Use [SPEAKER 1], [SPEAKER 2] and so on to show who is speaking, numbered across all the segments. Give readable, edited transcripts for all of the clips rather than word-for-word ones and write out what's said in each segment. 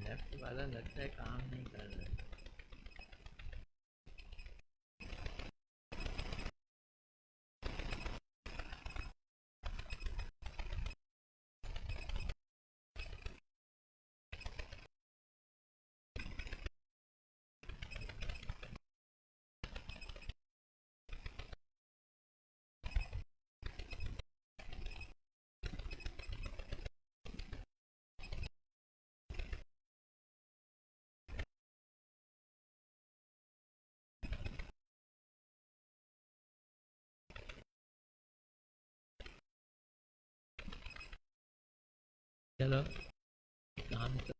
[SPEAKER 1] Left वाला लगता है काम नहीं कर रहा है। चलो काम तो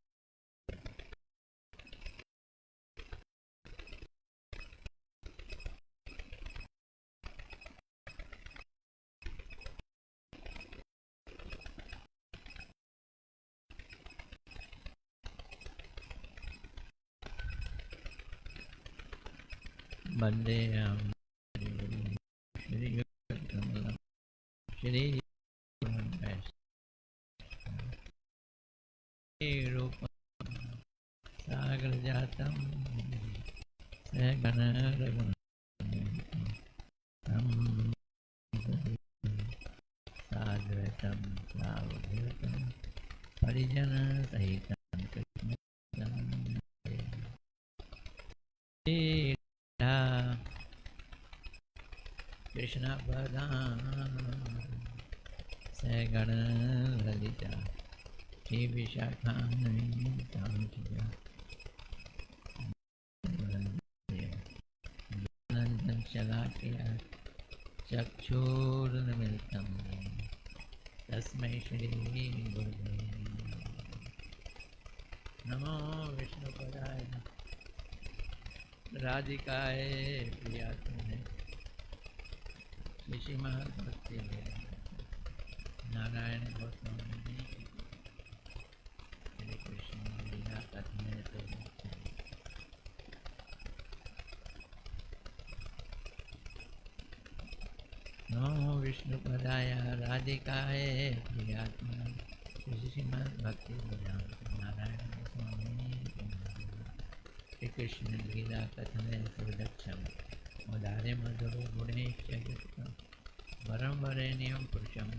[SPEAKER 1] बंदे श्री श्री रूप सागर जातम गण साद्वैतम सावधूतम परिजन सहित कृष्ण बदान से गण ललिता श्री विशाखान्विता नंदन शलाकया चक्षुरुन्मिलितं तस्मै श्री गुरुवे नमो विष्णुपदाय राधिकाय प्रियात्मने श्रीमद्भक्ति नारायण गोस्वामी श्री कृष्ण लीला कथने नमो विष्णुपदाय राधिकाय प्रियात्मने श्रीमद्भक्ति नारायण गोस्वामी श्री कृष्ण लीला कथने सुदक्षम उदारे मधुरो गुणेश वरम वरेण्यम पुरुषम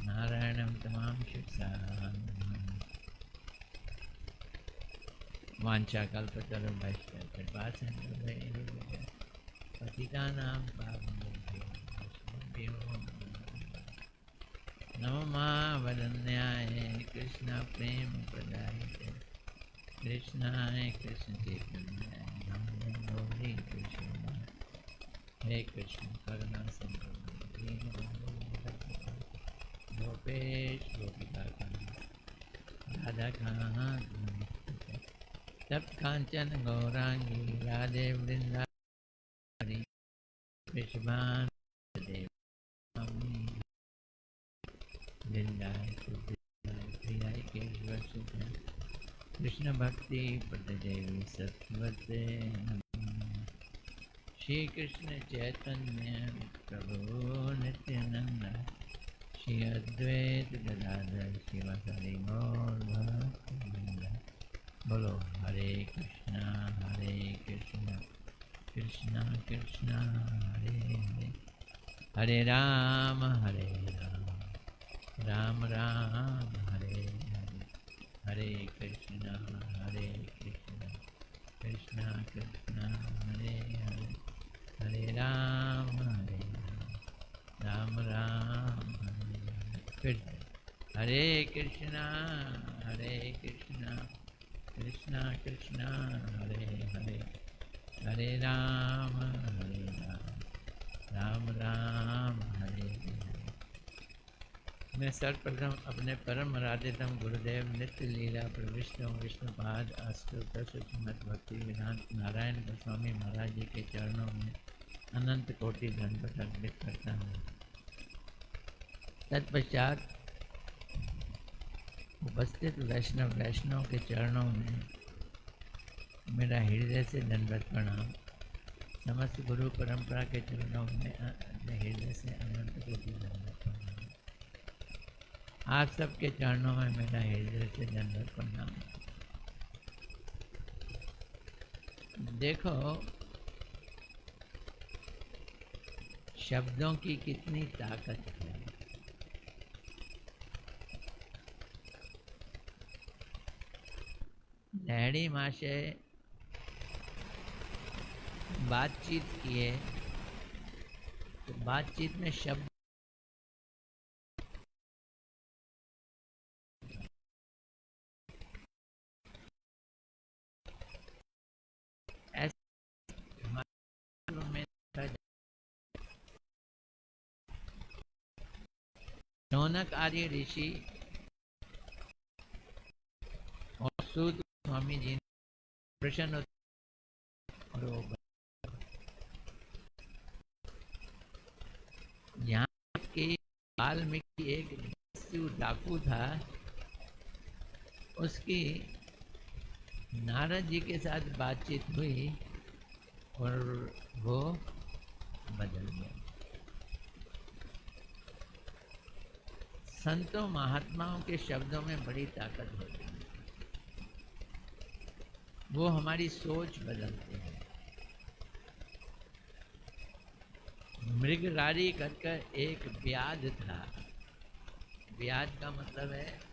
[SPEAKER 1] नारायणं तमाम शिक्षां वांछा कल्पतरुभ्यश्च कृपा सिन्धुभ्यः पतितानां पावनेभ्यो नमो महावदन्याय कृष्ण प्रेम प्रदायते कृष्णाय कृष्ण चैतन्याय नमो गौरी कृष्ण हे कृष्ण करुणा सिंधु गोपेश गोपिका राधा कांत तप कांचन गौरांगी राधे वृंदावनी विश्वान कृष्ण भक्ति प्रदेवी सत्वते श्री कृष्ण चैतन्य प्रभु नित्यानंद श्री अद्वैत गदाधर शिवासादि गौर भक्तवृंद बोलो हरे कृष्णा कृष्णा कृष्णा हरे हरे हरे राम राम राम हरे हरे हरे कृष्णा कृष्णा कृष्णा हरे हरे हरे राम राम राम फिर हरे कृष्णा कृष्णा कृष्णा हरे हरे हरे राम राम राम हरे हरे। मैं सर्वप्रथम अपने परम आराध्यतम गुरुदेव नित्य लीला प्रविष्ट विष्णुपाद अष्टोत्तर श्रीमद् भक्ति वेदांत नारायण गोस्वामी महाराज जी के चरणों में अनंत कोटि दंडवत अर्पित करता हूँ। तत्पश्चात उपस्थित वैष्णव के चरणों में मेरा हृदय से दंडवत प्रणाम। समस्त गुरु परंपरा के चरणों में हृदय से अनंत कोटि दंडवत प्रणाम। आप सबके चरणों में मेरा हृदय से दंडवत प्रणाम। देखो शब्दों की कितनी ताकत है। लहड़ी महाशय बातचीत किए तो बातचीत में शब्द ऐसे में शौनक आर्य ऋषि और सूत स्वामी जी प्रश्न और यहाँ के वाल्मीकि एक डाकू था, उसकी नारद जी के साथ बातचीत हुई और वो बदल गया। संतों महात्माओं के शब्दों में बड़ी ताकत होती है, वो हमारी सोच बदलते हैं। मृगरारी करकर एक व्याध था। व्याध का मतलब है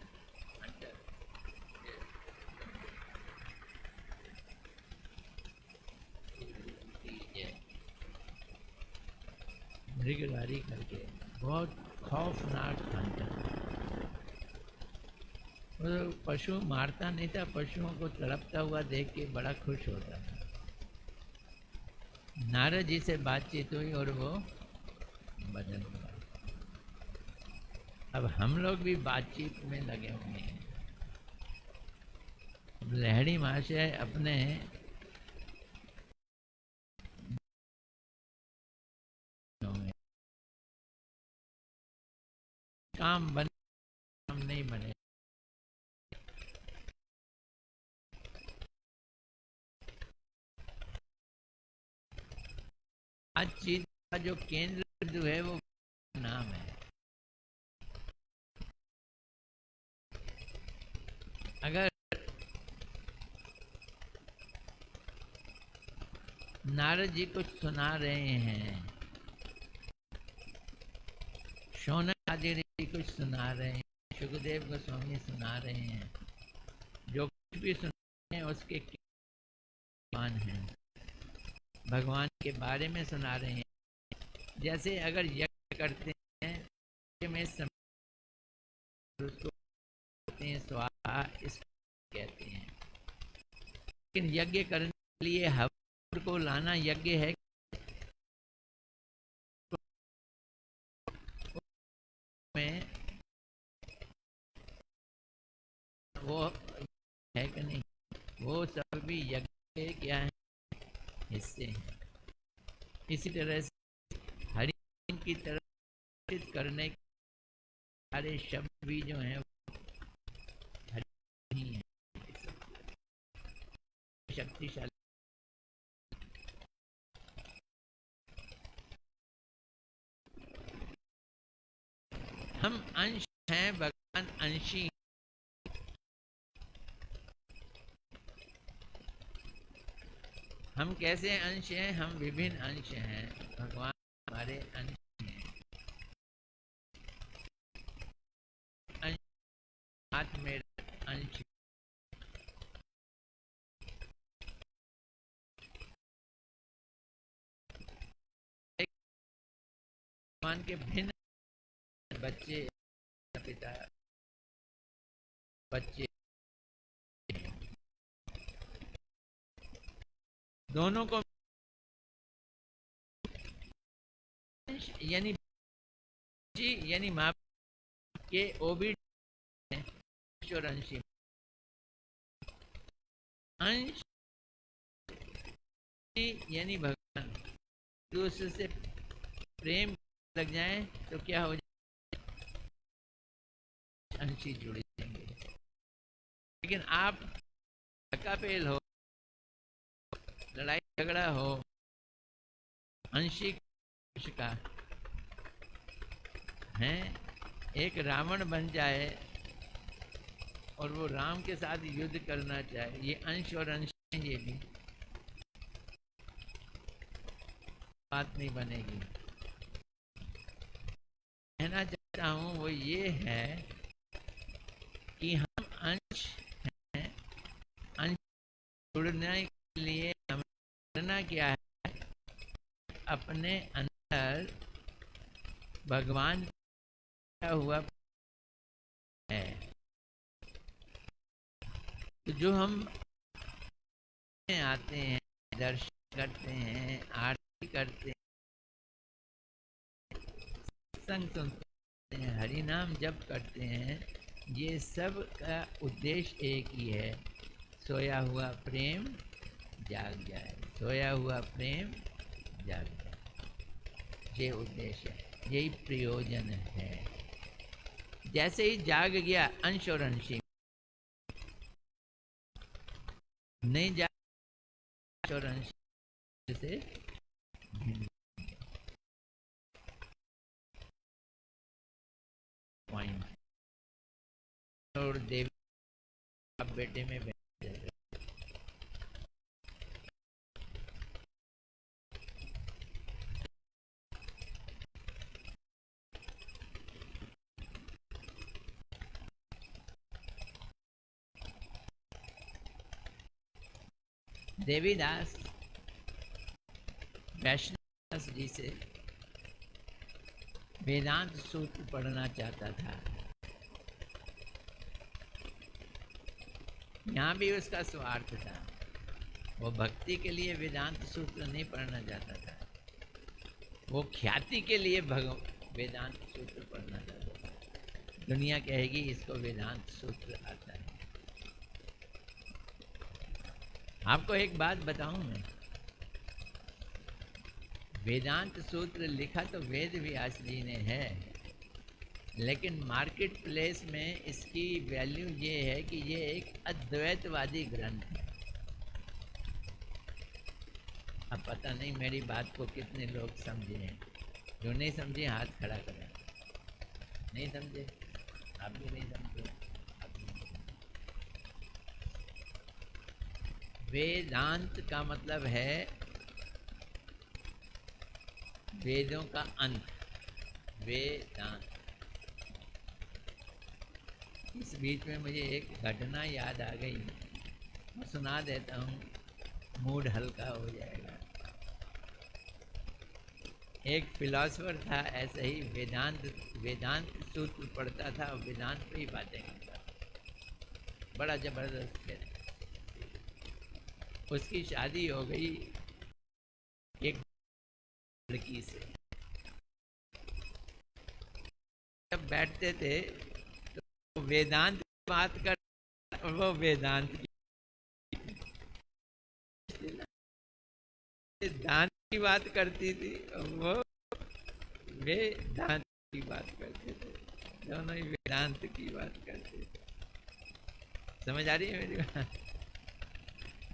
[SPEAKER 1] मृगरारी करके बहुत खौफनाक हंटर। वो पशु मारता नहीं था, पशुओं को तड़पता हुआ देख के बड़ा खुश होता था। नारद जी से बातचीत हुई और वो बदल गया। अब हम लोग भी बातचीत में लगे हुए हैं। लहड़ी महाशय अपने काम बने हम नहीं बने। आज चीज का जो केंद्र बिंदु है वो नाम है। अगर नारद जी कुछ सुना रहे हैं, शौनक आदि ऋषि कुछ सुना रहे हैं, सुखदेव गोस्वामी सुना रहे हैं, जो कुछ भी सुना रहे हैं उसके मान हैं, भगवान के बारे में सुना रहे हैं। जैसे अगर यज्ञ करते हैं में उसको कहते हैं स्वाहा, इसको कहते हैं। लेकिन यज्ञ करने के लिए हवन को लाना यज्ञ है। में वो है कि नहीं, वो सब भी यज्ञ के क्या है, हिस्से हैं। इसी तरह से हरि की तरफ करने के सारे शब्द भी जो हैं हरि ही हैं, शक्तिशाली। हम अंश हैं, भगवान अंशी। हम कैसे अंश हैं? हम विभिन्न अंश हैं, भगवान हमारे अंश हैं। अंश हाथ में अंश। भगवान के भिन्न बच्चे, पिता बच्चे, दोनों को यानी माँ के ओबी और अंशी अंश यानी भगवान दूसरे से प्रेम लग जाए तो क्या हो जाए, अंशी जुड़ जाएंगे। लेकिन आप धक्कापेल हो, लड़ाई झगड़ा हो, अंशी का है, एक रावण बन जाए और वो राम के साथ युद्ध करना चाहे, ये अंश और अंश ये भी। बात नहीं बनेगी। कहना चाहता हूँ वो ये है कि हम अंश हैं, अंश जुड़ने के लिए हमें करना क्या है, अपने अंदर भगवान का हुआ है। तो जो हम आते हैं, दर्शन करते हैं, आरती करते हैं, संग सुनते हैं, हरि नाम जप करते हैं, ये सब का उद्देश्य एक ही है, सोया हुआ प्रेम जाग जाए, सोया हुआ प्रेम जाग जाए। ये उद्देश्य है, यही प्रयोजन है। जैसे ही जाग गया अंश और अंशी नहीं जाग और अंश से पॉइंट और देवी आप बेटे में बैठ जाए। देवीदास वैष्णव जी से वेदांत सूत्र पढ़ना चाहता था। यहाँ भी उसका स्वार्थ था, वो भक्ति के लिए वेदांत सूत्र नहीं पढ़ना चाहता था, वो ख्याति के लिए वेदांत सूत्र पढ़ना चाहता था। दुनिया कहेगी इसको वेदांत सूत्र आता है। आपको एक बात बताऊं मैं, वेदांत सूत्र लिखा तो वेद व्यास जी ने है, लेकिन मार्केट प्लेस में इसकी वैल्यू ये है कि ये एक अद्वैतवादी ग्रंथ है। अब पता नहीं मेरी बात को कितने लोग समझे हैं, जो नहीं समझे हाथ खड़ा करें। नहीं समझे, आप भी नहीं समझे। वेदांत का मतलब है वेदों का अंत, वेदांत। इस बीच में मुझे एक घटना याद आ गई, मैं सुना देता हूँ, मूड हल्का हो जाएगा। एक फिलॉसफर था, ऐसे ही वेदांत सूत्र पढ़ता था और वेदांत पे ही बातें करता था, बड़ा जबरदस्त है। उसकी शादी हो गई एक लड़की से। जब बैठते थे तो वेदांत की बात कर, वो वेदांत की बात करती थी, वो वेदांत की बात करते थे, दोनों ही वेदांत की बात करते थे। समझ आ रही है मेरी बात?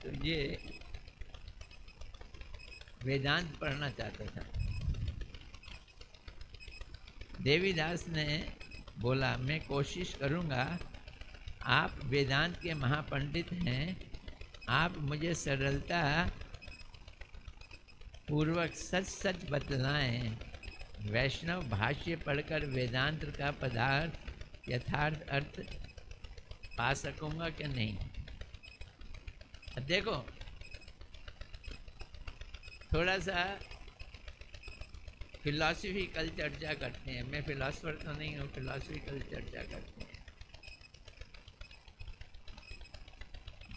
[SPEAKER 1] तो ये वेदांत पढ़ना चाहता था। देवीदास ने बोला मैं कोशिश करूँगा, आप वेदांत के महापंडित हैं, आप मुझे सरलता पूर्वक सच सच बतलाएं, वैष्णव भाष्य पढ़कर वेदांत का पदार्थ यथार्थ अर्थ पा सकूँगा कि नहीं। देखो थोड़ा सा फिलॉसफिकल चर्चा करते हैं, मैं फिलॉसफर तो नहीं हूँ, फिलॉसफिकल चर्चा करते हैं।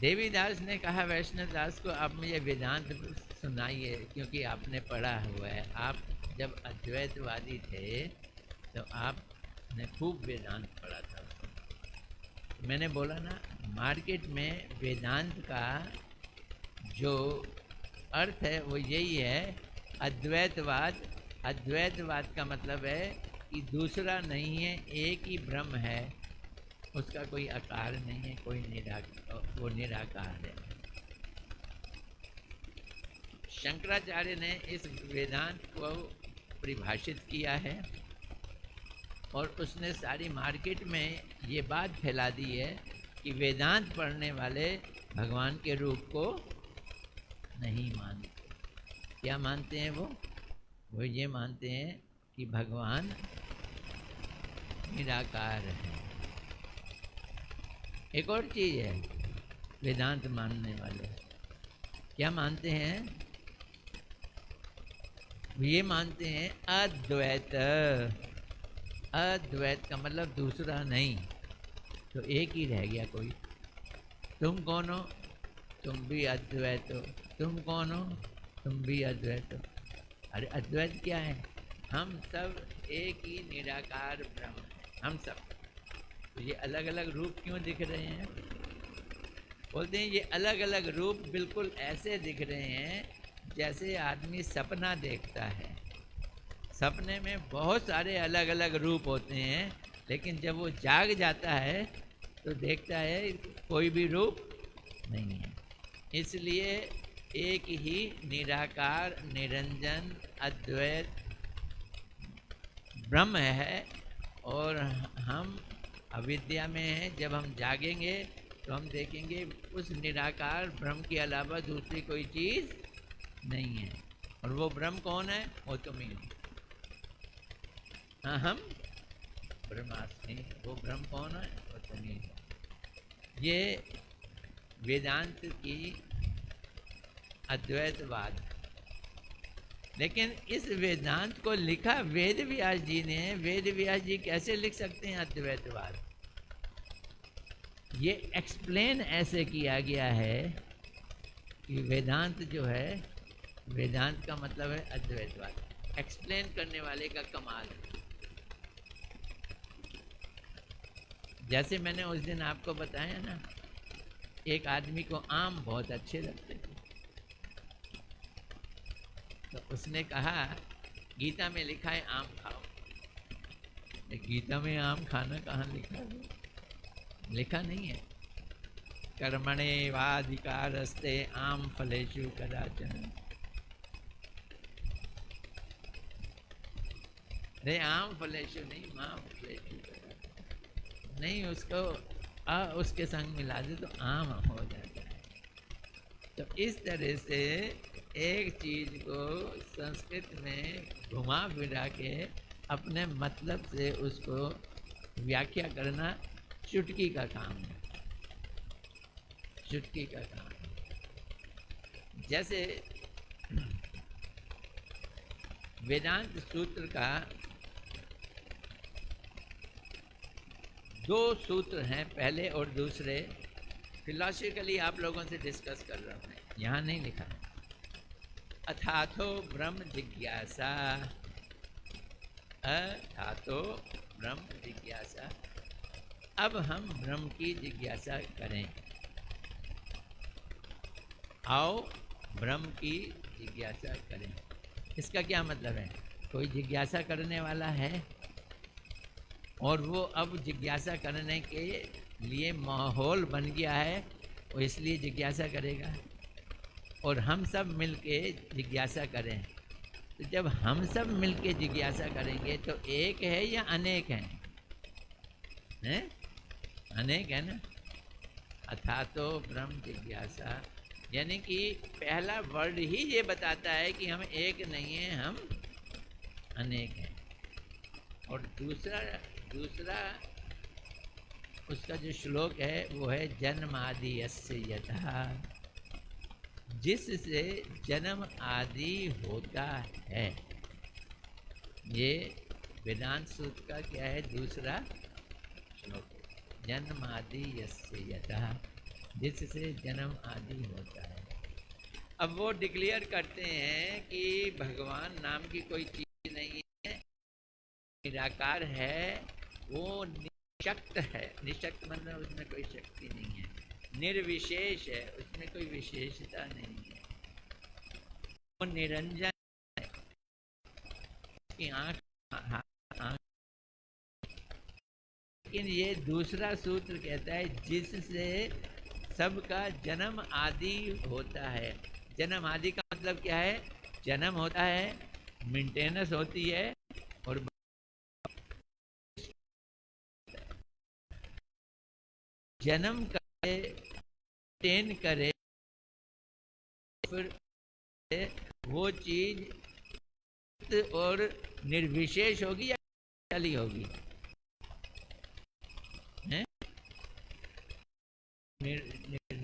[SPEAKER 1] देवीदास ने कहा वैष्णव दास को, आप मुझे वेदांत सुनाइए, क्योंकि आपने पढ़ा हुआ है, आप जब अद्वैतवादी थे तो आपने खूब वेदांत पढ़ा था। मैंने बोला ना, मार्केट में वेदांत का जो अर्थ है वो यही है, अद्वैतवाद। अद्वैतवाद का मतलब है कि दूसरा नहीं है, एक ही ब्रह्म है, उसका कोई आकार नहीं है, कोई वो निराकार है। शंकराचार्य ने इस वेदांत को परिभाषित किया है और उसने सारी मार्केट में ये बात फैला दी है कि वेदांत पढ़ने वाले भगवान के रूप को नहीं मानते। क्या मानते हैं वो? वो ये मानते हैं कि भगवान निराकार है। एक और चीज़ है, वेदांत मानने वाले क्या मानते हैं? ये मानते हैं अद्वैत। अद्वैत का मतलब दूसरा नहीं, तो एक ही रह गया कोई। तुम कौन हो? तुम भी अद्वैत हो। तुम कौन हो? तुम भी अद्वैत हो। अरे अद्वैत क्या है? हम सब एक ही निराकार ब्रह्म हैं, हम सब। तो ये अलग अलग रूप क्यों दिख रहे हैं? बोलते हैं ये अलग अलग रूप बिल्कुल ऐसे दिख रहे हैं जैसे आदमी सपना देखता है। सपने में बहुत सारे अलग अलग रूप होते हैं, लेकिन जब वो जाग जाता है तो देखता है कोई भी रूप नहीं है। इसलिए एक ही निराकार निरंजन अद्वैत ब्रह्म है। और हम अविद्या में हैं। जब हम जागेंगे तो हम देखेंगे उस निराकार ब्रह्म के अलावा दूसरी कोई चीज़ नहीं है। और वो ब्रह्म कौन है? वो तुम ही हो। हाँ, हम ब्रह्मास्मि। वो ब्रह्म कौन है? वो तुम ही हो। ये वेदांत की अद्वैतवाद। लेकिन इस वेदांत को लिखा वेद व्यास जी ने। वेद व्यास जी कैसे लिख सकते हैं अद्वैतवाद? ये एक्सप्लेन ऐसे किया गया है कि वेदांत जो है, वेदांत का मतलब है अद्वैतवाद। एक्सप्लेन करने वाले का कमाल है। जैसे मैंने उस दिन आपको बताया ना, एक आदमी को आम बहुत अच्छे लगते थे, तो उसने कहा गीता में लिखा है आम खाओ। गीता में आम खाना कहाँ लिखा है? लिखा नहीं है। कर्मणे वाधिकारस्ते आम फलेषु कदाचन। अरे आम फलेषु नहीं, माँ फलेषु कदाचन। नहीं, उसको उसके संग मिला दे तो आम हो जाता है। तो इस तरह से एक चीज को संस्कृत में घुमा फिरा के अपने मतलब से उसको व्याख्या करना चुटकी का काम है। चुटकी का काम है। जैसे वेदांत सूत्र का 2 सूत्र हैं, पहले और दूसरे। फिलॉसफिकली आप लोगों से डिस्कस कर रहा हूँ मैं, यहाँ नहीं लिखा है। अथातो ब्रह्म जिज्ञासा। अथातो ब्रह्म जिज्ञासा। अब हम ब्रह्म की जिज्ञासा करें। आओ ब्रह्म की जिज्ञासा करें। इसका क्या मतलब है? कोई जिज्ञासा करने वाला है और वो अब जिज्ञासा करने के लिए माहौल बन गया है, वो इसलिए जिज्ञासा करेगा। और हम सब मिलके जिज्ञासा करें, तो जब हम सब मिलके जिज्ञासा करेंगे तो एक है या अनेक हैं? हैं? अनेक है ना। अथातो ब्रह्म जिज्ञासा, यानी कि पहला वर्ड ही ये बताता है कि हम एक नहीं हैं, हम अनेक हैं। और दूसरा उसका जो श्लोक है वो है जन्मादि यस्य यथा, जिससे जन्म आदि होता है। ये वेदांत सूत्र का क्या है? दूसरा श्लोक। जन्मादि यस्य यथा, जिससे जन्म आदि होता है। अब वो डिक्लेयर करते हैं कि भगवान नाम की कोई चीज नहीं है, निराकार है, वो निशक्त है। निशक्त मतलब उसमें कोई शक्ति नहीं है। निर्विशेष है, उसमें कोई विशेषता नहीं है। वो निरंजन है कि आँख। लेकिन ये दूसरा सूत्र कहता है जिससे सबका जन्म आदि होता है। जन्म आदि का मतलब क्या है? जन्म होता है, मेंटेनेंस होती है, और जन्म करे, मेंटेन करे, फिर वो चीज और निर्विशेष होगी या शक्तिशाली होगी?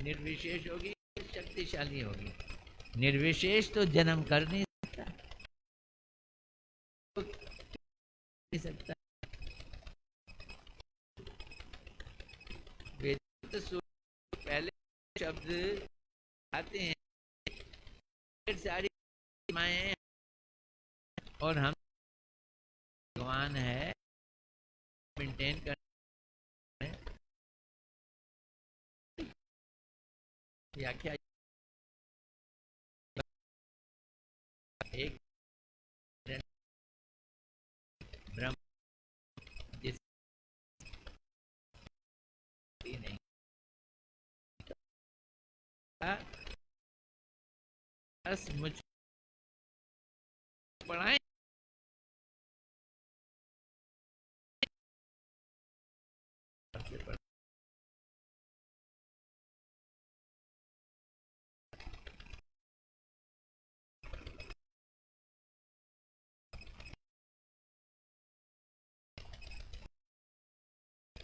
[SPEAKER 1] निर्विशेष होगी या शक्तिशाली होगी? निर्विशेष तो जन्म कर नहीं सकता। वेदांत सूत्र पहले शब्द आते हैं, सारी माएँ और हम भगवान है मेंटेन कर व्याख्या एक ब्रह्म जिस नहीं बस मुझ पढ़ाएं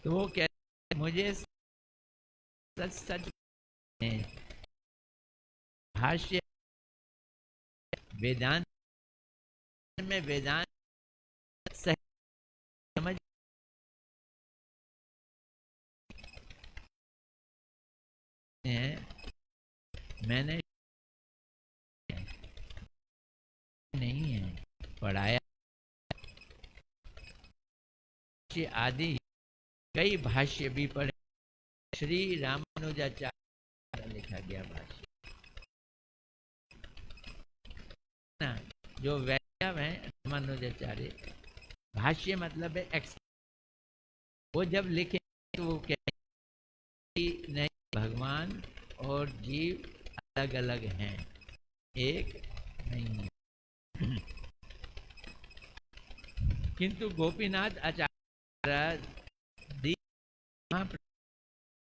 [SPEAKER 1] तो वो कहते मुझे सच सच भाष्य वेदांत में वेदांत सही समझ हैं। मैंने नहीं है पढ़ाया आदि कई भाष्य भी पढ़े। श्री रामानुजाचार्य लिखा गया भाष्य ना, जो वैष्णव है रामानुजाचार्य, भाष्य मतलब है एक्स। वो जब लिखे तो वो कहते नहीं भगवान और जीव अलग अलग हैं, एक नहीं है। किंतु गोपीनाथ आचार्य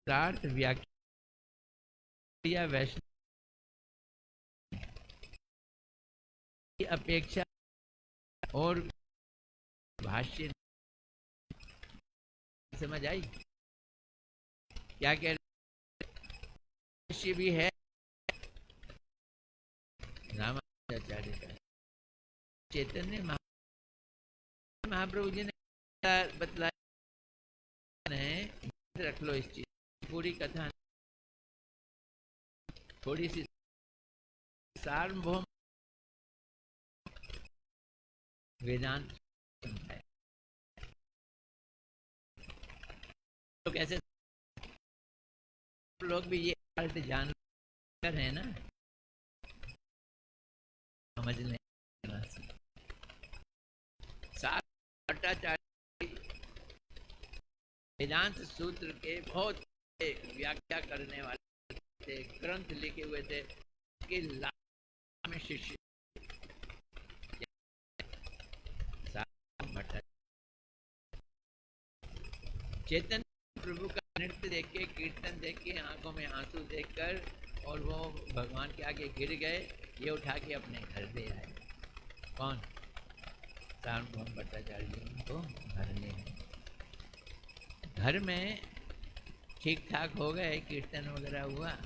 [SPEAKER 1] प्रार्थ व्याख्या वैष्णव की अपेक्षा और भाष्य समझ आई क्या कह रहे? भाष्य भी है रामानुजाचार्य का, चैतन्य महाप्रभु जी ने बतलाया है। रख लो इस चीज, पूरी कथा थोड़ी सी सार्वभौम वेदांत है। तो कैसे लोग भी ये अर्थ जानकर है ना, समझ लें। भट्टाचार्य वेदांत सूत्र के बहुत व्याख्या करने वाले थे, ग्रंथ लिखे हुए थे कि लाख में शिष्य चैतन्य प्रभु का नृत्य देख के, कीर्तन देख के, आंखों में आंसू देखकर और वो भगवान के आगे गिर गए, ये उठा के अपने घर ले आए। कौन? सार्वभौम भट्टाचार्य जी उनको घर ले आए। घर में ठीक ठाक हो गए, कीर्तन वगैरह हुआ।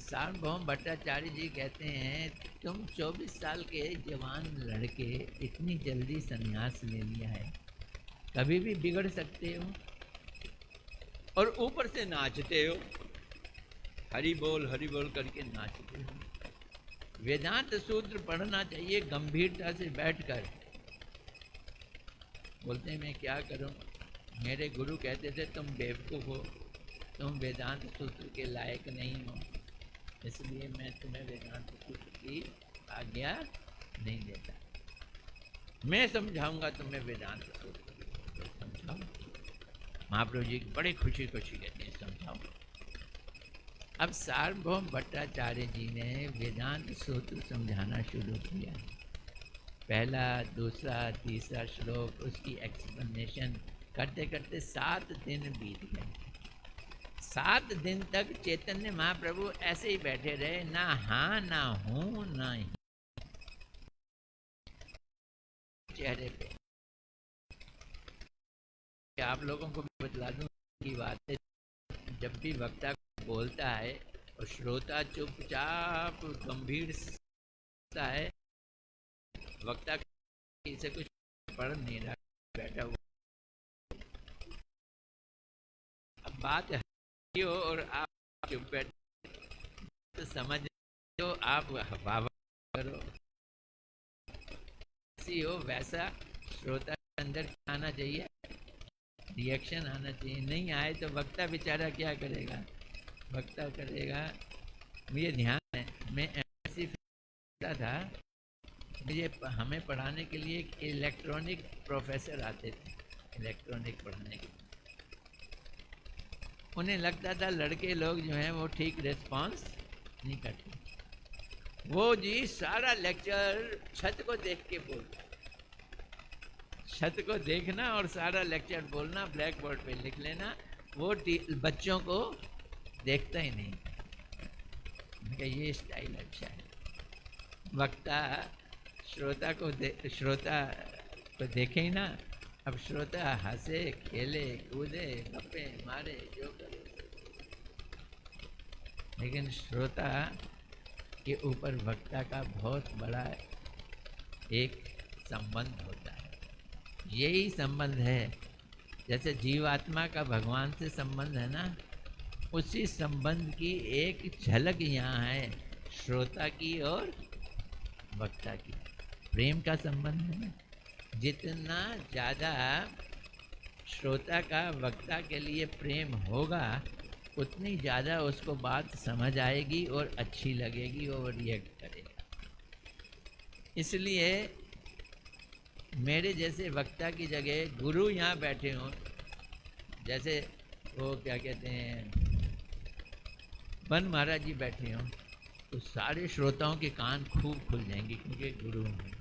[SPEAKER 1] सार्वभौम भट्टाचार्य जी कहते हैं तुम 24 साल के जवान लड़के इतनी जल्दी संन्यास ले लिया है, कभी भी बिगड़ सकते हो और ऊपर से नाचते हो, हरि बोल करके नाचते हो। वेदांत सूत्र पढ़ना चाहिए गंभीरता से बैठकर। बोलते मैं क्या करूं, मेरे गुरु कहते थे तुम बेवकूफ़ हो, तुम वेदांत सूत्र के लायक नहीं हो, इसलिए मैं तुम्हें वेदांत सूत्र की आज्ञा नहीं देता, मैं समझाऊंगा तुम्हें वेदांत सूत्र। समझाओ। महाप्रभु जी बड़े खुशी खुशी कहते हैं समझाओ। अब सार्वभौम भट्टाचार्य जी ने वेदांत सूत्र समझाना शुरू किया। पहला, दूसरा, तीसरा श्लोक, उसकी एक्सप्लेनेशन करते करते 7 दिन बीत गए। 7 दिन तक चैतन्य महाप्रभु ऐसे ही बैठे रहे, ना हाँ ना हूँ ना ही। चेहरे पे। आप लोगों को भी बतला दूं की बात है, जब भी वक्ता बोलता है और श्रोता चुपचाप गंभीर सा है, वक्ता इसे कुछ पढ़ नहीं रहा, बैठा हुआ। अब बात है हो और आप चुप बैठे तो समझ जो आप वाह करो, ऐसी हो वैसा श्रोता के अंदर आना चाहिए, रिएक्शन आना चाहिए। नहीं आए तो वक्ता बेचारा क्या करेगा, वक्ता करेगा। मुझे ध्यान है, मैं एमएससी था, मुझे हमें पढ़ाने के लिए एक इलेक्ट्रॉनिक प्रोफेसर आते थे, इलेक्ट्रॉनिक पढ़ाने के लिए। उन्हें लगता था लड़के लोग जो हैं वो ठीक रिस्पांस नहीं करते। वो जी सारा लेक्चर छत को देख के बोलता, छत को देखना और सारा लेक्चर बोलना, ब्लैक बोर्ड पे लिख लेना। वो बच्चों को देखता ही नहीं। ये स्टाइल अच्छा है। वक्ता श्रोता को देखे ही ना। अब श्रोता हंसे, खेले, कूदे, गप्पे मारे, जो करे, लेकिन श्रोता के ऊपर वक्ता का बहुत बड़ा एक संबंध होता है। यही संबंध है, जैसे जीवात्मा का भगवान से संबंध है ना, उसी संबंध की एक झलक यहाँ है श्रोता की और वक्ता की। प्रेम का संबंध है ना, जितना ज़्यादा श्रोता का वक्ता के लिए प्रेम होगा, उतनी ज़्यादा उसको बात समझ आएगी और अच्छी लगेगी और रिएक्ट करेगा। इसलिए मेरे जैसे वक्ता की जगह गुरु यहाँ बैठे हों, जैसे वो क्या कहते हैं बन महाराज जी बैठे हों, तो सारे श्रोताओं के कान खूब खुल जाएंगे, क्योंकि गुरु हैं।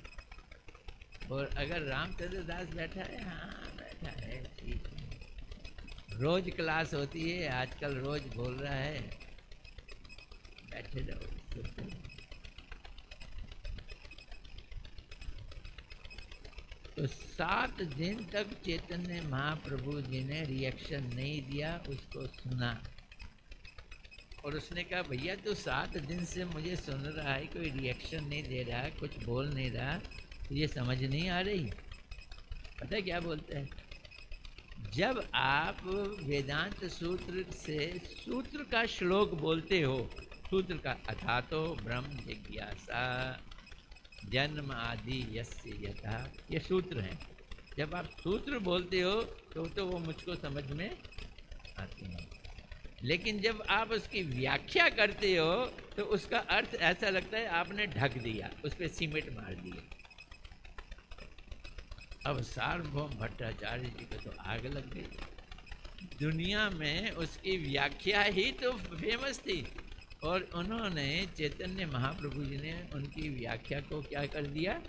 [SPEAKER 1] और अगर रामचंद्र दास बैठा है, हाँ बैठा है, ठीक है, रोज क्लास होती है, आजकल रोज बोल रहा है, बैठे रहो, सुनते रहो। तो 7 दिन तक चैतन्य महाप्रभु जी ने रिएक्शन नहीं दिया, उसको सुना। और उसने कहा भैया तो 7 दिन से मुझे सुन रहा है, कोई रिएक्शन नहीं दे रहा, कुछ बोल नहीं रहा, तो ये समझ नहीं आ रही। पता है क्या बोलते हैं, जब आप वेदांत सूत्र से सूत्र का श्लोक बोलते हो, सूत्र का अथातो ब्रह्म जिज्ञासा जन्म आदि यस्य यथा, ये सूत्र हैं। जब आप सूत्र बोलते हो तो वो मुझको समझ में आते हैं, लेकिन जब आप उसकी व्याख्या करते हो तो उसका अर्थ ऐसा लगता है आपने ढक दिया, उस पर सीमेंट मार दिया। अब सार्वभौम भट्टाचार्य जी को तो आग लग गई, दुनिया में उसकी व्याख्या ही तो फेमस थी, और उन्होंने चैतन्य महाप्रभु जी ने उनकी व्याख्या को क्या कर दिया,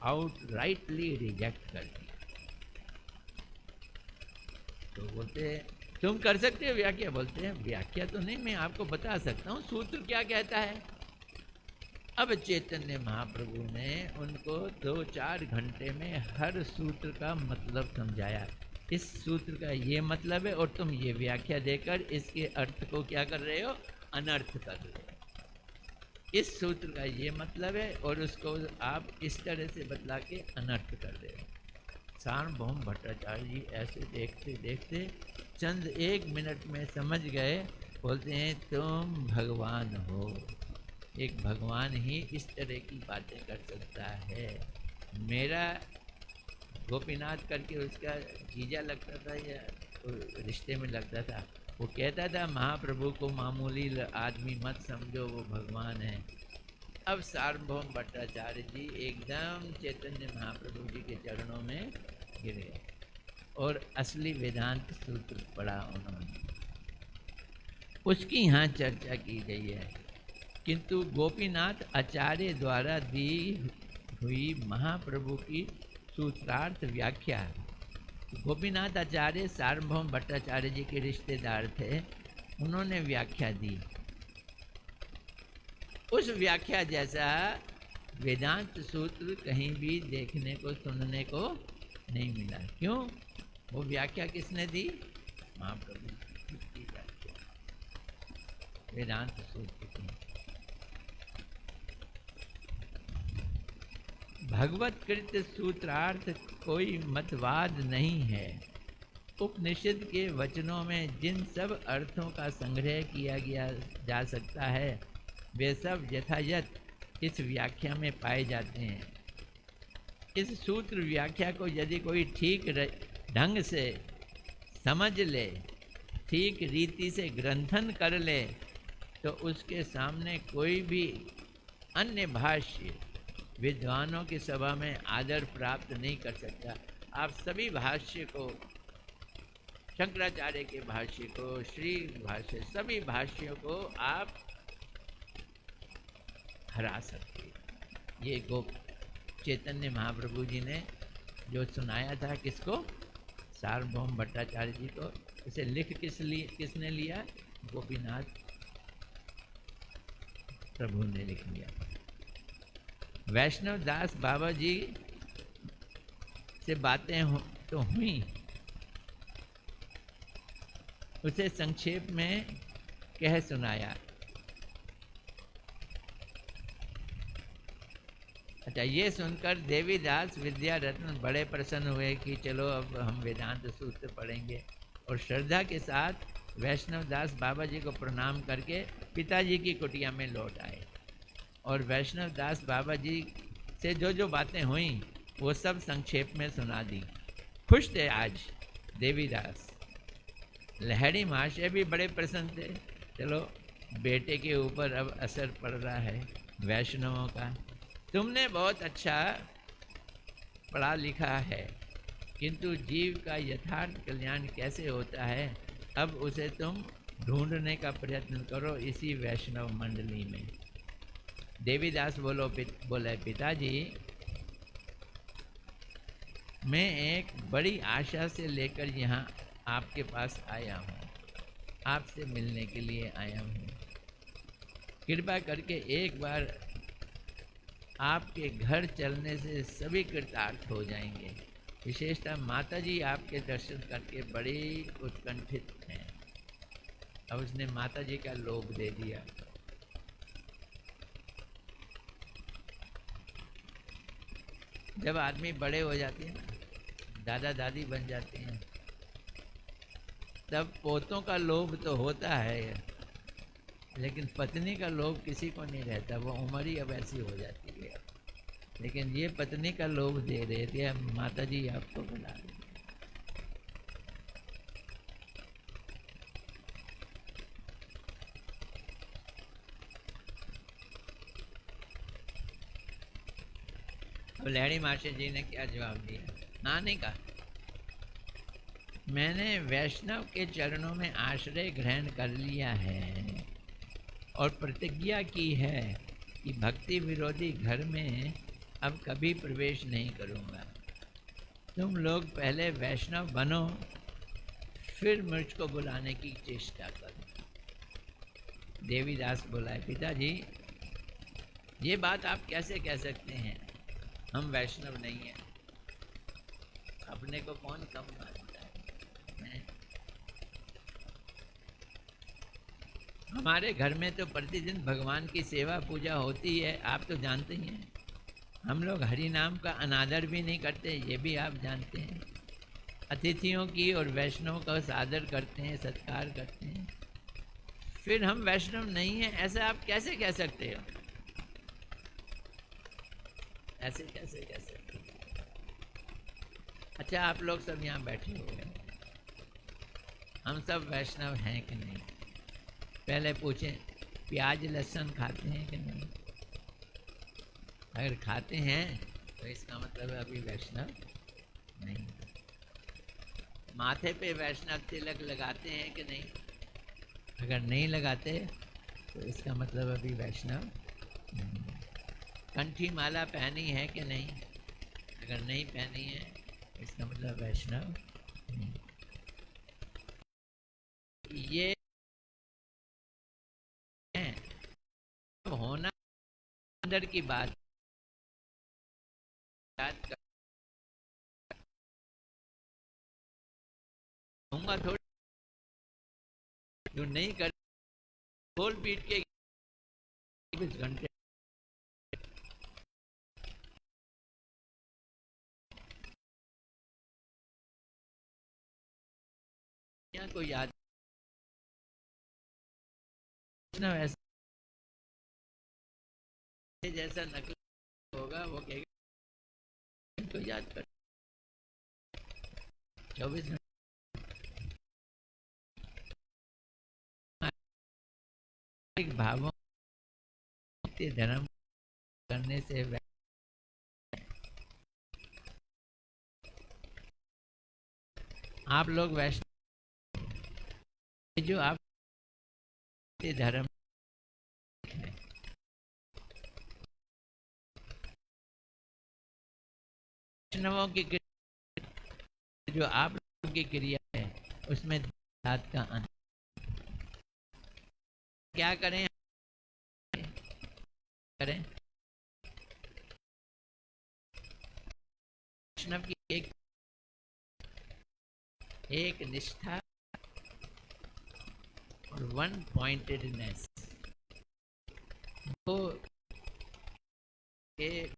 [SPEAKER 1] आउटराइटली रिजेक्ट कर दिया। तो बोलते तुम कर सकते हो व्याख्या, बोलते हैं व्याख्या तो नहीं, मैं आपको बता सकता हूँ सूत्र क्या कहता है। अब चैतन्य महाप्रभु ने उनको 2-4 घंटे में हर सूत्र का मतलब समझाया। इस सूत्र का ये मतलब है, और तुम ये व्याख्या देकर इसके अर्थ को क्या कर रहे हो, अनर्थ कर रहे हो। इस सूत्र का ये मतलब है और उसको आप इस तरह से बतला के अनर्थ कर रहे हो। सार्वभौम भट्टाचार्य जी ऐसे देखते देखते चंद 1 मिनट में समझ गए। बोलते हैं तुम भगवान हो, एक भगवान ही इस तरह की बातें कर सकता है। मेरा गोपीनाथ करके उसका जीजा लगता था या रिश्ते में लगता था, वो कहता था महाप्रभु को मामूली आदमी मत समझो, वो भगवान है। अब सार्वभौम भट्टाचार्य जी एकदम चैतन्य महाप्रभु जी के चरणों में गिर गए और असली वेदांत सूत्र पढ़ा उन्होंने। उसकी यहाँ चर्चा की गई है, किंतु गोपीनाथ आचार्य द्वारा दी हुई महाप्रभु की सूत्रार्थ व्याख्या, गोपीनाथ आचार्य सार्वभौम भट्टाचार्य जी के रिश्तेदार थे, उन्होंने व्याख्या दी। उस व्याख्या जैसा वेदांत सूत्र कहीं भी देखने को सुनने को नहीं मिला। क्यों? वो व्याख्या किसने दी? महाप्रभु की व्याख्या वेदांत सूत्र की। भगवत कृत सूत्रार्थ कोई मतवाद नहीं है। उपनिषद के वचनों में जिन सब अर्थों का संग्रह किया गया जा सकता है वे सब यथायथ इस व्याख्या में पाए जाते हैं। इस सूत्र व्याख्या को यदि कोई ठीक ढंग से समझ ले, ठीक रीति से ग्रंथन कर ले, तो उसके सामने कोई भी अन्य भाष्य विद्वानों की सभा में आदर प्राप्त नहीं कर सकता। आप सभी भाष्य को, शंकराचार्य के भाष्य को, श्री भाष्य, सभी भाष्यों को आप हरा सकते हैं। ये चैतन्य महाप्रभु जी ने जो सुनाया था, किसको? सार्वभौम भट्टाचार्य जी को। इसे लिख किसने लिया? गोपीनाथ प्रभु ने लिख लिया। वैष्णव दास बाबा जी से बातें तो हुई, उसे संक्षेप में कह सुनाया। अच्छा, ये सुनकर देवीदास विद्यारत्न बड़े प्रसन्न हुए कि चलो अब हम वेदांत सूत्र पढ़ेंगे, और श्रद्धा के साथ वैष्णव दास बाबा जी को प्रणाम करके पिताजी की कुटिया में लौट आए। और वैष्णव दास बाबा जी से जो जो बातें हुई वो सब संक्षेप में सुना दी। खुश थे आज देवीदास। लहड़ी महाशय भी बड़े प्रसन्न थे। चलो, बेटे के ऊपर अब असर पड़ रहा है वैष्णवों का। तुमने बहुत अच्छा पढ़ा लिखा है, किंतु जीव का यथार्थ कल्याण कैसे होता है, अब उसे तुम ढूंढने का प्रयत्न करो इसी वैष्णव मंडली में। देवीदास बोले, पिताजी, मैं एक बड़ी आशा से लेकर यहाँ आपके पास आया हूँ, आपसे मिलने के लिए आया हूँ। कृपा करके एक बार आपके घर चलने से सभी कृतार्थ हो जाएंगे। विशेषतः माताजी आपके दर्शन करके बड़ी उत्कंठित हैं। अब उसने माताजी का लोभ दे दिया। जब आदमी बड़े हो जाते हैं, दादा दादी बन जाते हैं, तब पोतों का लोभ तो होता है, लेकिन पत्नी का लोभ किसी को नहीं रहता। वो उम्र ही अब ऐसी हो जाती है। लेकिन ये पत्नी का लोभ दे रहे थे, माता जी आपको बुला रही। अब लहड़ी मास्टर जी ने क्या जवाब दिया? नानी का, मैंने वैष्णव के चरणों में आश्रय ग्रहण कर लिया है और प्रतिज्ञा की है कि भक्ति विरोधी घर में अब कभी प्रवेश नहीं करूँगा। तुम लोग पहले वैष्णव बनो, फिर मुझको बुलाने की चेष्टा करो। देवीदास बोला, पिताजी, ये बात आप कैसे कह सकते हैं? हम वैष्णव नहीं हैं। अपने को कौन कम मानता है? हमारे घर में तो प्रतिदिन भगवान की सेवा पूजा होती है, आप तो जानते ही हैं। हम लोग हरि नाम का अनादर भी नहीं करते, ये भी आप जानते हैं। अतिथियों की और वैष्णव का सादर करते हैं, सत्कार करते हैं। फिर हम वैष्णव नहीं हैं, ऐसा आप कैसे कह सकते हो? ऐसे कैसे कह सकते हो? अच्छा, आप लोग सब यहाँ बैठे हुए हैं, हम सब वैष्णव हैं कि नहीं? पहले पूछें, प्याज लहसुन खाते हैं कि नहीं? अगर खाते हैं तो इसका मतलब अभी वैष्णव नहीं। माथे पे वैष्णव तिलक लगाते हैं कि नहीं? अगर नहीं लगाते तो इसका मतलब अभी वैष्णव नहीं। कंठी माला पहनी है कि नहीं? अगर नहीं पहनी है इसका मतलब वैष्णव नहीं। ये होना अंदर की बात, याद करूंगा थोड़ी, जो नहीं कर खोल पीट के 24 घंटे को याद ना, वैसे जैसा नकल होगा वो कहेगा इनको याद कर 24 भावों के धर्म करने से आप लोग वैष्णव जो आप धर्म वैष्णवों की जो आप लोगों की क्रिया है उसमें बात का अंत क्या करें वैष्णव की एक निष्ठा और वन पॉइंटेडनेस, वो एक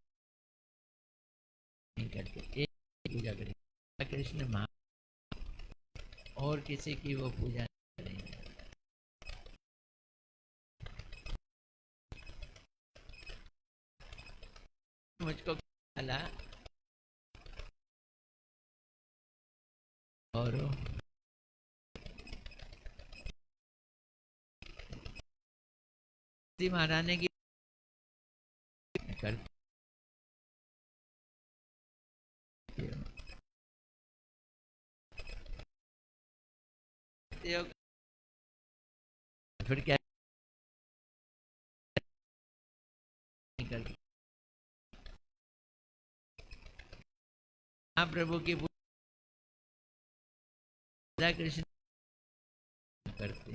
[SPEAKER 1] नहीं करते, एक पूजा करेंगे कृष्ण महा और किसी की वो पूजा नहीं करेंगे। मुझको ख्याल और महारानी की करते हो, फिर क्या करते प्रभु की पूजा कृष्ण करते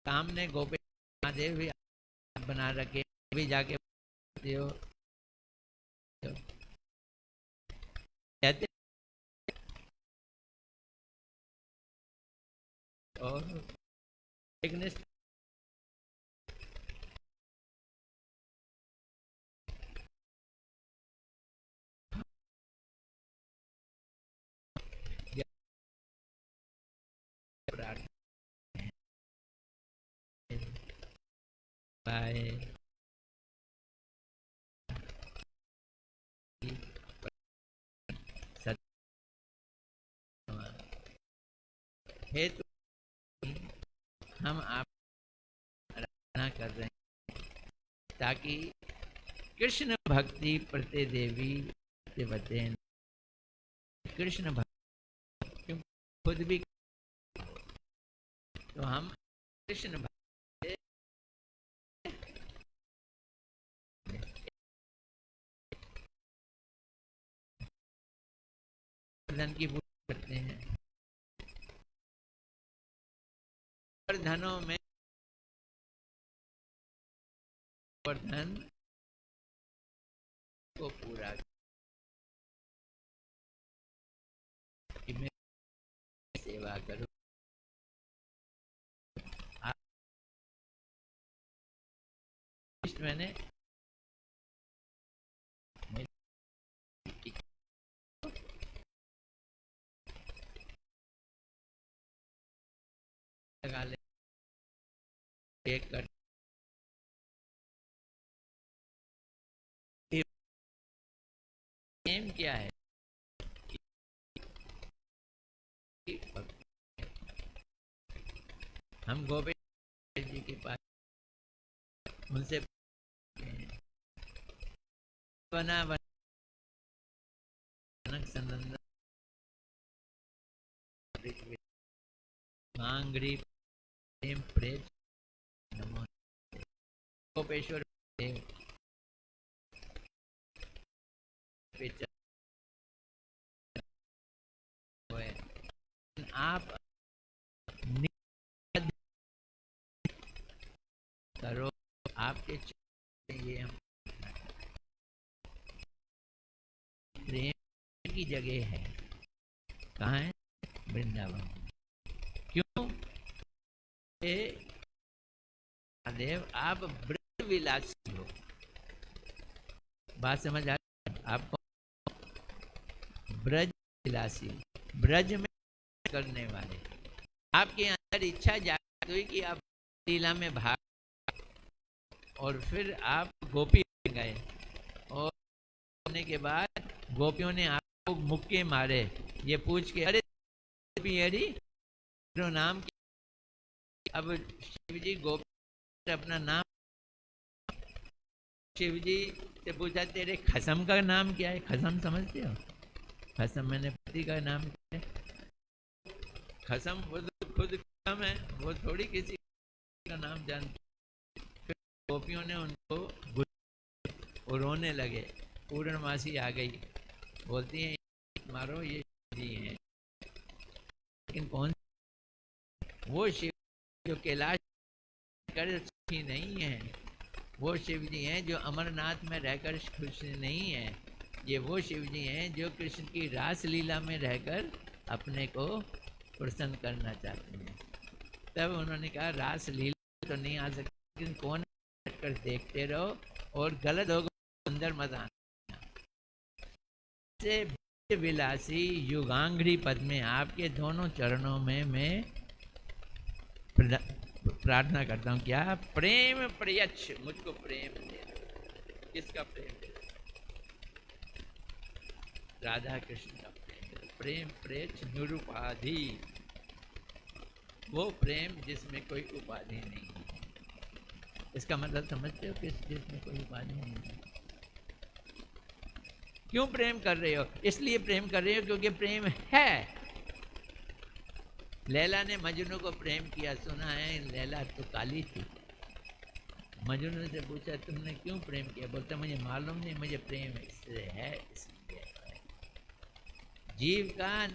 [SPEAKER 1] सामने गोपी महादेव भी बना रखे, भी जाके हो कहते और एक निष्ठ बाय हेतु हम आप रचना कर रहे हैं ताकि कृष्ण भक्ति प्रति देवी बतें कृष्ण भक्ति खुद भी तो हम कृष्ण भक्ति धन की पूजा करते हैं और धनों में और धन को पूरा कि मैं सेवा करूं। मैंने लगा ले एक कर एम क्या है हम गोविंद जी के पास उनसे बना जनक सनंदन मांगरी प्रेम प्रेम नमो गोपेश्वर देव आप जगह है। कहाँ है? वृंदावन। क्यों? महादेव आप ब्रज विलासी हो। बात समझ आ रही? आप ब्रज विलासी, ब्रज में करने वाले। आपके अंदर इच्छा जागृत हुई कि आप लीला में भाग, और फिर आप गोपी बन गए, और होने के बाद गोपियों ने आपको मुक्के मारे ये पूछ के, अरे हरी नाम क्या? अब शिव जी गोपी अपना नाम, शिव जी से पूछा तेरे खसम का नाम क्या है? खसम समझते हो? खसम मैंने पति का नाम क्या है? खसम वो तो खुद खसम है, वो थोड़ी किसी का नाम जानते। फिर गोपियों ने उनको वो रोने लगे। पूर्णमासी आ गई, बोलती हैं मारो ये जी हैं, लेकिन कौन? वो शिव जो कैलाश कर सुखी नहीं है, वो शिव जी हैं जो अमरनाथ में रहकर खुश नहीं है। ये वो शिव जी हैं जो कृष्ण की रास लीला में रहकर अपने को प्रसन्न करना चाहते हैं। तब उन्होंने कहा रास लीला तो नहीं आ सकती, लेकिन कौन कर देखते रहो, और गलत होगा अंदर मत आना। से विलासी युगांग्री पद में आपके दोनों चरणों में मैं प्रार्थना करता हूँ। क्या? प्रेम प्रयच्छ, मुझको प्रेम दे। किसका प्रेम दे? राधा कृष्ण का प्रेम। प्रेम प्रयच्छ निरुपाधि, वो प्रेम जिसमें कोई उपाधि नहीं है। इसका मतलब समझते हो? किस जिसमें कोई उपाधि नहीं है। क्यों प्रेम कर रहे हो? इसलिए प्रेम कर रहे हो क्योंकि प्रेम है। लैला ने मजनू को प्रेम किया, सुना है लैला तो काली थी। मजनू से पूछा तुमने क्यों प्रेम किया? बोलता मुझे मालूम नहीं, मुझे प्रेम इससे है, इसलिए है। जीव का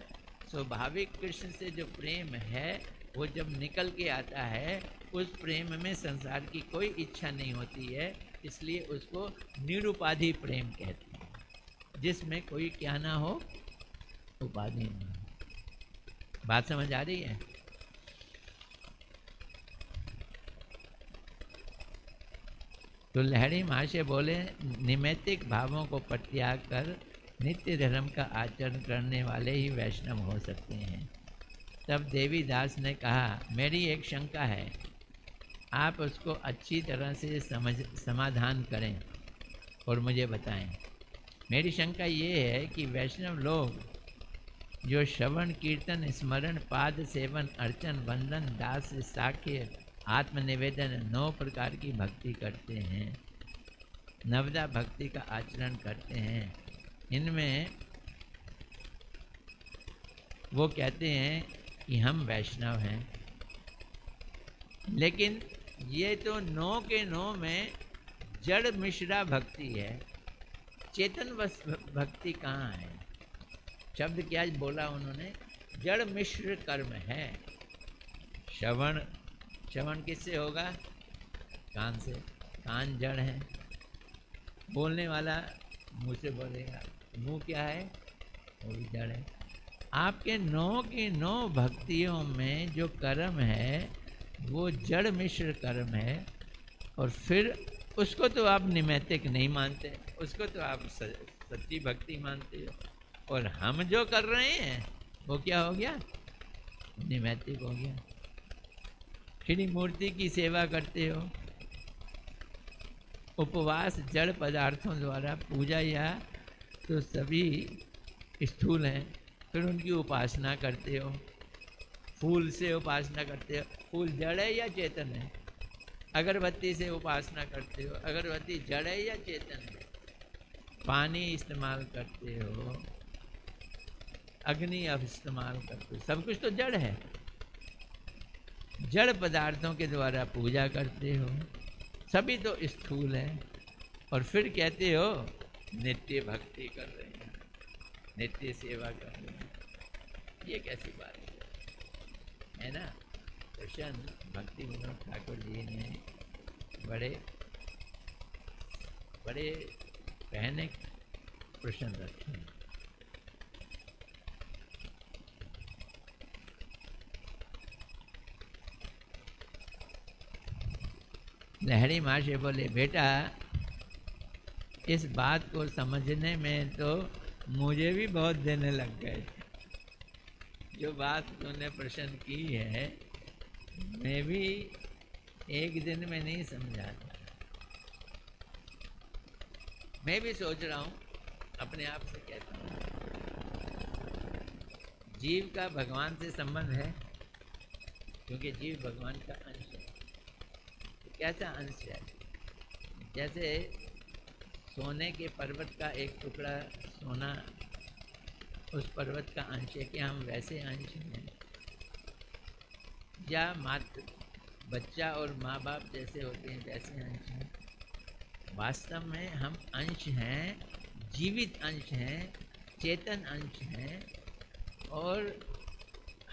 [SPEAKER 1] स्वाभाविक कृष्ण से जो प्रेम है, वो जब निकल के आता है, उस प्रेम में संसार की कोई इच्छा नहीं होती है, इसलिए उसको निरुपाधि प्रेम कहते हैं, जिसमें कोई क्या ना हो, उपाधि नहीं। बात समझ आ रही है? तो लहरी महाशय बोले निमित्तिक भावों को परित्याग कर नित्य धर्म का आचरण करने वाले ही वैष्णव हो सकते हैं। तब देवीदास ने कहा मेरी एक शंका है, आप उसको अच्छी तरह से समाधान करें और मुझे बताएं। मेरी शंका ये है कि वैष्णव लोग जो श्रवण कीर्तन स्मरण पाद सेवन अर्चन वंदन दास साख्य आत्मनिवेदन 9 प्रकार की भक्ति करते हैं, नवदा भक्ति का आचरण करते हैं, इनमें वो कहते हैं कि हम वैष्णव हैं, लेकिन ये तो 9 के 9 में जड़ मिश्रा भक्ति है, चेतन भक्ति कहाँ है? शब्द क्या बोला उन्होंने? जड़ मिश्र कर्म है। श्रवण, श्रवण किससे होगा? कान से। कान जड़ है, बोलने वाला मुंह से बोलेगा, मुंह क्या है? वो भी जड़ है। आपके 9 की 9 भक्तियों में जो कर्म है वो जड़ मिश्र कर्म है, और फिर उसको तो आप निमित्तिक नहीं मानते, उसको तो आप सच्ची भक्ति मानते हो, और हम जो कर रहे हैं वो क्या हो गया? निमित्तिक हो गया। श्री मूर्ति की सेवा करते हो, उपवास जड़ पदार्थों द्वारा पूजा या तो सभी स्थूल हैं, फिर उनकी उपासना करते हो, फूल से उपासना करते हो, फूल जड़ है या चेतन है? अगरबत्ती से उपासना करते हो, अगरबत्ती जड़ है या चेतन है? पानी इस्तेमाल करते हो, अग्नि अब इस्तेमाल करते हो, सब कुछ तो जड़ है। जड़ पदार्थों के द्वारा पूजा करते हो, सभी तो स्थूल है, और फिर कहते हो नित्य भक्ति कर रहे हैं, नित्य सेवा कर रहे हैं। ये कैसी बात है ना? कृष्ण भक्ति विनोद ठाकुर जी ने बड़े बड़े कहने प्रश्न रखे हैं। लहड़ी माँ से बोले, बेटा इस बात को समझने में तो मुझे भी बहुत दिन लग गए। जो बात तूने प्रश्न की है मैं भी एक दिन में नहीं समझा। मैं भी सोच रहा हूँ, अपने आप से कहता हूँ, जीव का भगवान से संबंध है, क्योंकि जीव भगवान का अंश है। तो कैसा अंश है? जैसे सोने के पर्वत का एक टुकड़ा सोना उस पर्वत का अंश है, कि हम वैसे अंश हैं? या मात्र बच्चा और माँ बाप जैसे होते हैं वैसे अंश हैं? वास्तव में हम अंश हैं, जीवित अंश हैं, चेतन अंश हैं। और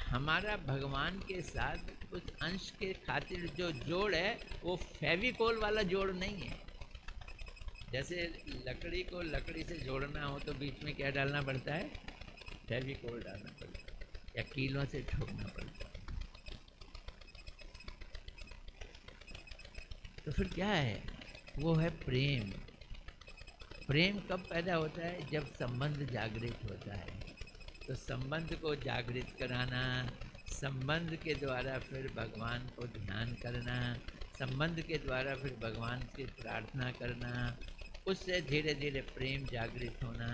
[SPEAKER 1] हमारा भगवान के साथ उस अंश के खातिर जो जोड़ है वो फेविकोल वाला जोड़ नहीं है। जैसे लकड़ी को लकड़ी से जोड़ना हो तो बीच में क्या डालना पड़ता है? फेविकोल डालना पड़ता है, या कीलों से ठोकना पड़ता है। तो फिर क्या है? वो है प्रेम। प्रेम कब पैदा होता है? जब संबंध जागृत होता है। तो संबंध को जागृत कराना, संबंध के द्वारा फिर भगवान को ध्यान करना, संबंध के द्वारा फिर भगवान से प्रार्थना करना, उससे धीरे धीरे प्रेम जागृत होना।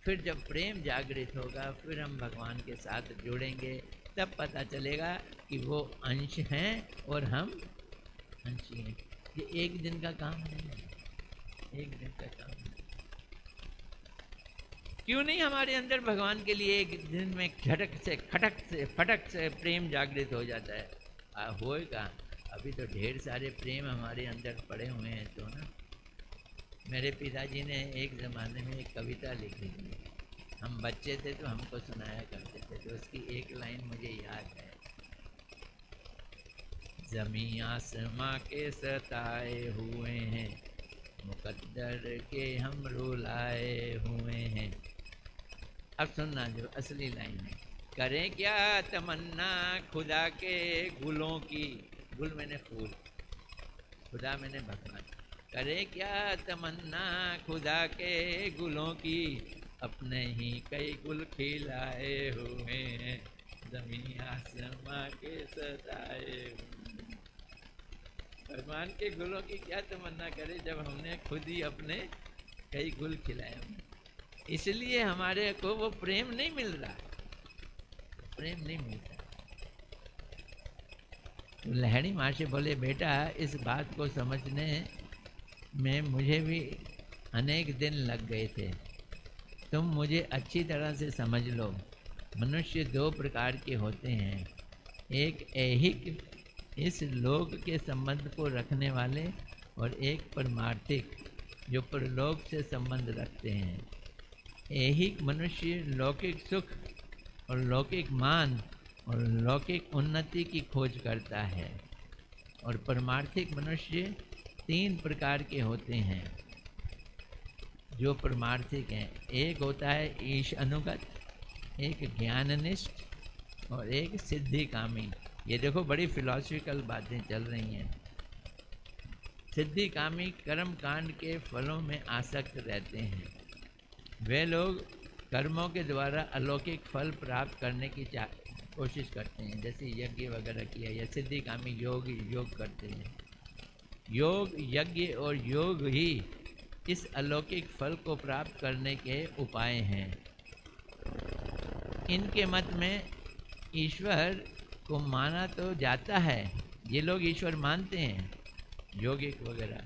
[SPEAKER 1] फिर जब प्रेम जागृत होगा फिर हम भगवान के साथ जुड़ेंगे, तब पता चलेगा कि वो अंश हैं और हम अंशी हैं। ये एक दिन का काम नहीं है, एक दिन का काम नहीं। क्यों नहीं हमारे अंदर भगवान के लिए एक दिन में झटक से खटक से फटक से प्रेम जागृत हो जाता है? होएगा। अभी तो ढेर सारे प्रेम हमारे अंदर पड़े हुए हैं। तो ना, मेरे पिताजी ने एक ज़माने में एक कविता लिखी थी, हम बच्चे थे तो हमको सुनाया करते थे। तो उसकी एक लाइन मुझे याद है, ज़मीं आसमां के सताए हुए हैं, मुकद्दर के हम रुलाए हुए हैं। अब सुनना जो असली लाइन है, करें क्या तमन्ना खुदा के गुलों की, गुल मैंने फूल, खुदा मैंने भगवान, करें क्या तमन्ना खुदा के गुलों की, अपने ही कई गुल खिलाए हुए हैं, ज़मीं आसमां के सताए हुए। भगवान के गुलों की क्या तमन्ना करे जब हमने खुद ही अपने कई गुल खिलाए। इसलिए हमारे को वो प्रेम नहीं मिल रहा, प्रेम नहीं मिलता। तो लहड़ी माँ से बोले, बेटा इस बात को समझने में मुझे भी अनेक दिन लग गए थे, तुम मुझे अच्छी तरह से समझ लो। मनुष्य दो प्रकार के होते हैं, एक ऐहिक इस लोक के संबंध को रखने वाले, और एक परमार्थिक जो परलोक से संबंध रखते हैं। ऐहिक मनुष्य लौकिक सुख और लौकिक मान और लौकिक उन्नति की खोज करता है, और परमार्थिक मनुष्य तीन प्रकार के होते हैं जो परमार्थिक हैं। एक होता है ईश अनुगत, एक ज्ञाननिष्ठ और एक सिद्धिकामी। ये देखो बड़ी फिलॉसफिकल बातें चल रही हैं। सिद्धिकामी कर्म कांड के फलों में आसक्त रहते हैं। वे लोग कर्मों के द्वारा अलौकिक फल प्राप्त करने की कोशिश करते हैं, जैसे यज्ञ वगैरह किया, या सिद्धिकामी योग करते हैं। योग, यज्ञ और योग ही इस अलौकिक फल को प्राप्त करने के उपाय हैं। इनके मत में ईश्वर को माना तो जाता है, ये लोग ईश्वर मानते हैं योगिक वगैरह,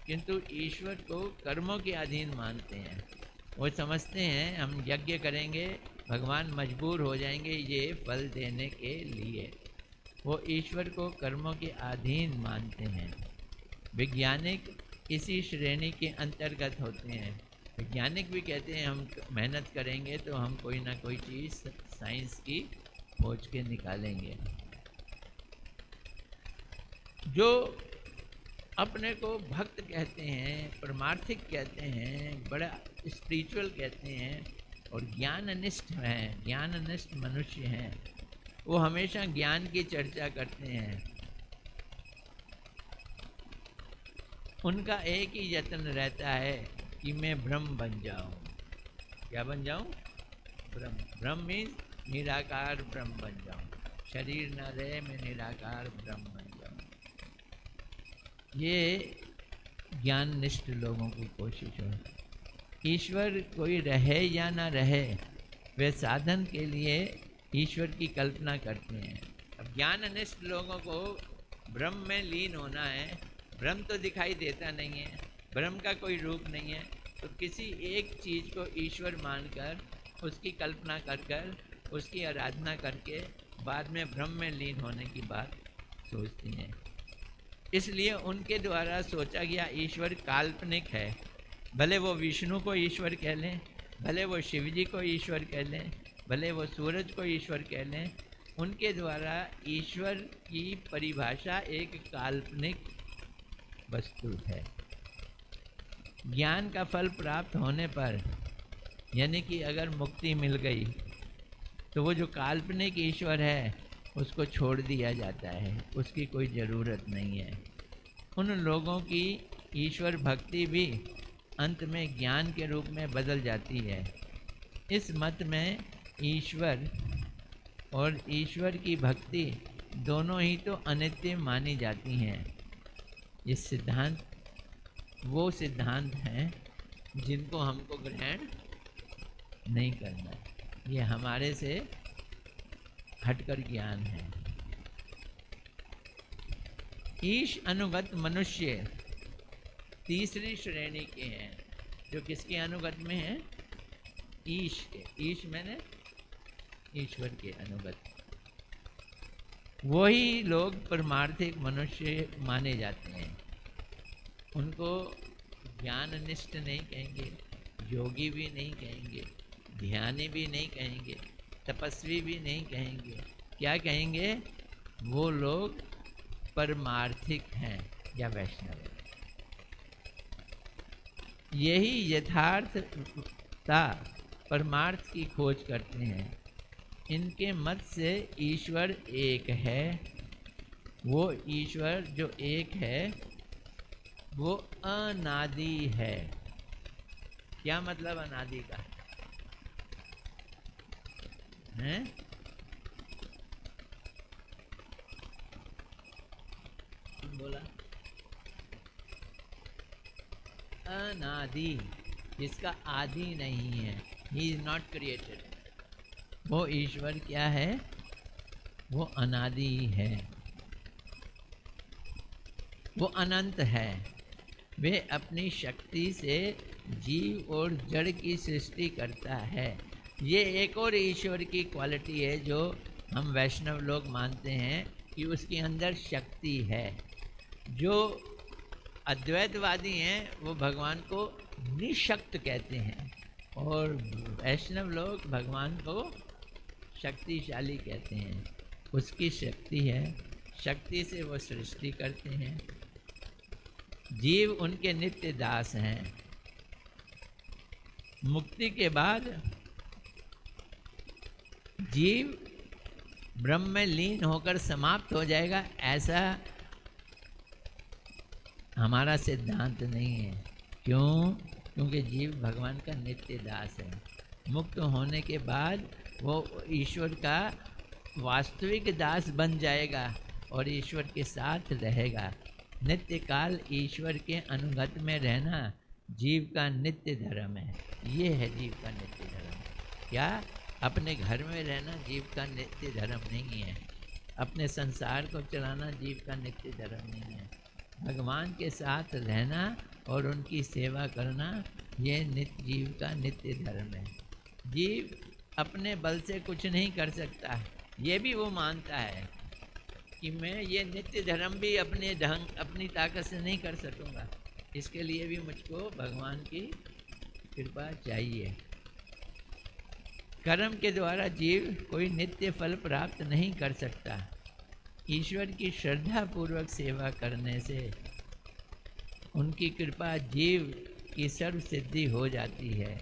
[SPEAKER 1] किंतु ईश्वर को कर्मों के अधीन मानते हैं। वो समझते हैं हम यज्ञ करेंगे भगवान मजबूर हो जाएंगे ये फल देने के लिए। वो ईश्वर को कर्मों के अधीन मानते हैं। वैज्ञानिक इसी श्रेणी के अंतर्गत होते हैं। वैज्ञानिक भी कहते हैं हम मेहनत करेंगे तो हम कोई ना कोई चीज़ साइंस की खोज के निकालेंगे। जो अपने को भक्त कहते हैं, परमार्थिक कहते हैं, बड़ा स्पिरिचुअल कहते हैं और ज्ञाननिष्ठ हैं, ज्ञाननिष्ठ मनुष्य हैं, वो हमेशा ज्ञान की चर्चा करते हैं। उनका एक ही यत्न रहता है कि मैं ब्रह्म बन जाऊं। क्या बन जाऊं? ब्रह्म। ब्रह्म मीन्स निराकार ब्रह्म बन जाऊं, शरीर न रहे, मैं निराकार ब्रह्म बन जाऊं। ये ज्ञाननिष्ठ लोगों की कोशिश है। ईश्वर कोई रहे या ना रहे, वे साधन के लिए ईश्वर की कल्पना करते हैं। अब ज्ञाननिष्ठ लोगों को ब्रह्म में लीन होना है। ब्रह्म तो दिखाई देता नहीं है, ब्रह्म का कोई रूप नहीं है, तो किसी एक चीज़ को ईश्वर मानकर उसकी कल्पना कर कर उसकी आराधना करके बाद में ब्रह्म में लीन होने की बात सोचती हैं। इसलिए उनके द्वारा सोचा गया ईश्वर काल्पनिक है। भले वो विष्णु को ईश्वर कह लें, भले वो शिव जी को ईश्वर कह लें, भले वो सूरज को ईश्वर कह लें, उनके द्वारा ईश्वर की परिभाषा एक काल्पनिक वस्तु है। ज्ञान का फल प्राप्त होने पर, यानी कि अगर मुक्ति मिल गई, तो वो जो काल्पनिक ईश्वर है उसको छोड़ दिया जाता है, उसकी कोई ज़रूरत नहीं है। उन लोगों की ईश्वर भक्ति भी अंत में ज्ञान के रूप में बदल जाती है। इस मत में ईश्वर और ईश्वर की भक्ति दोनों ही तो अनित्य मानी जाती हैं। ये सिद्धांत वो सिद्धांत हैं जिनको हमको ग्रहण नहीं करना है। ये हमारे से हटकर ज्ञान है। ईश अनुगत मनुष्य तीसरी श्रेणी के हैं, जो किसके अनुगत में हैं? ईश के। ईश मैंने ईश्वर के अनुगत। वही लोग परमार्थिक मनुष्य माने जाते हैं। उनको ज्ञाननिष्ठ नहीं कहेंगे, योगी भी नहीं कहेंगे, ध्यानी भी नहीं कहेंगे, तपस्वी भी नहीं कहेंगे। क्या कहेंगे? वो लोग परमार्थिक हैं या वैष्णव। यही यथार्थता परमार्थ की खोज करते हैं। इनके मत से ईश्वर एक है। वो ईश्वर जो एक है वो अनादि है। क्या मतलब अनादि का है? बोला अनादि, जिसका आदि नहीं है। He is not created. वो ईश्वर क्या है? वो अनादि है, वो अनंत है। वे अपनी शक्ति से जीव और जड़ की सृष्टि करता है। ये एक और ईश्वर की क्वालिटी है जो हम वैष्णव लोग मानते हैं कि उसके अंदर शक्ति है। जो अद्वैतवादी हैं वो भगवान को निशक्त कहते हैं, और वैष्णव लोग भगवान को शक्तिशाली कहते हैं। उसकी शक्ति है, शक्ति से वो सृष्टि करते हैं। जीव उनके नित्य दास हैं। मुक्ति के बाद जीव ब्रह्म में लीन होकर समाप्त हो जाएगा, ऐसा हमारा सिद्धांत नहीं है। क्यों? क्योंकि जीव भगवान का नित्य दास है। मुक्त होने के बाद वो ईश्वर का वास्तविक दास बन जाएगा और ईश्वर के साथ रहेगा। नित्य काल ईश्वर के अनुगत में रहना जीव का नित्य धर्म है। ये है जीव का नित्य धर्म। क्या? अपने घर में रहना जीव का नित्य धर्म नहीं है। अपने संसार को चलाना जीव का नित्य धर्म नहीं है। भगवान के साथ रहना और उनकी सेवा करना ये नित्य जीव का नित्य धर्म है। जीव अपने बल से कुछ नहीं कर सकता। ये भी वो मानता है कि मैं ये नित्य धर्म भी अपने ढंग अपनी ताकत से नहीं कर सकूँगा। इसके लिए भी मुझको भगवान की कृपा चाहिए। कर्म के द्वारा जीव कोई नित्य फल प्राप्त नहीं कर सकता। ईश्वर की श्रद्धा पूर्वक सेवा करने से उनकी कृपा जीव की सर्व सिद्धि हो जाती है।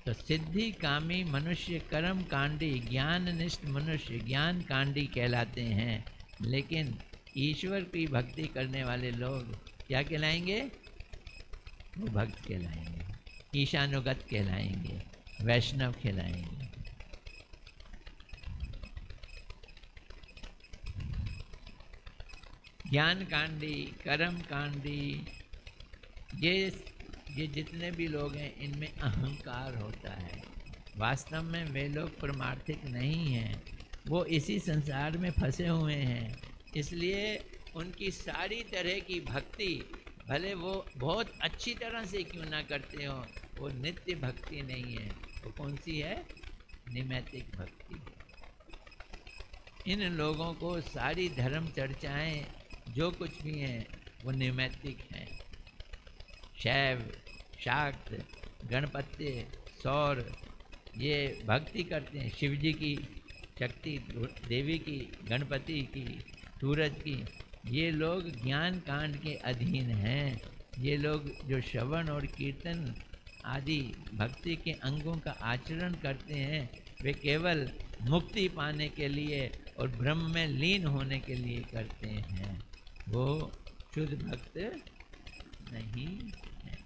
[SPEAKER 1] तो सिद्धि कामी मनुष्य कर्म कांडी, ज्ञाननिष्ठ मनुष्य ज्ञान कांडी कहलाते हैं। लेकिन ईश्वर की भक्ति करने वाले लोग क्या कहलाएंगे? वो भक्त कहलाएंगे, ईशानुगत कहलाएंगे, वैष्णव कहलाएंगे। ज्ञान कांडी, कर्म कांडी, ये जितने भी लोग हैं इनमें अहंकार होता है। वास्तव में वे लोग परमार्थिक नहीं हैं, वो इसी संसार में फंसे हुए हैं। इसलिए उनकी सारी तरह की भक्ति, भले वो बहुत अच्छी तरह से क्यों ना करते हो, वो नित्य भक्ति नहीं है। वो कौन सी है? निमित्तिक भक्ति। इन लोगों को सारी धर्म चर्चाएं जो कुछ भी हैं वो निमित्तिक हैं। शैव, शाक्त, गणपति, सौर, ये भक्ति करते हैं शिव जी की, शक्ति देवी की, गणपति की, सूरज की। ये लोग ज्ञान कांड के अधीन हैं। ये लोग जो श्रवण और कीर्तन आदि भक्ति के अंगों का आचरण करते हैं, वे केवल मुक्ति पाने के लिए और ब्रह्म में लीन होने के लिए करते हैं। वो शुद्ध भक्त नहीं है।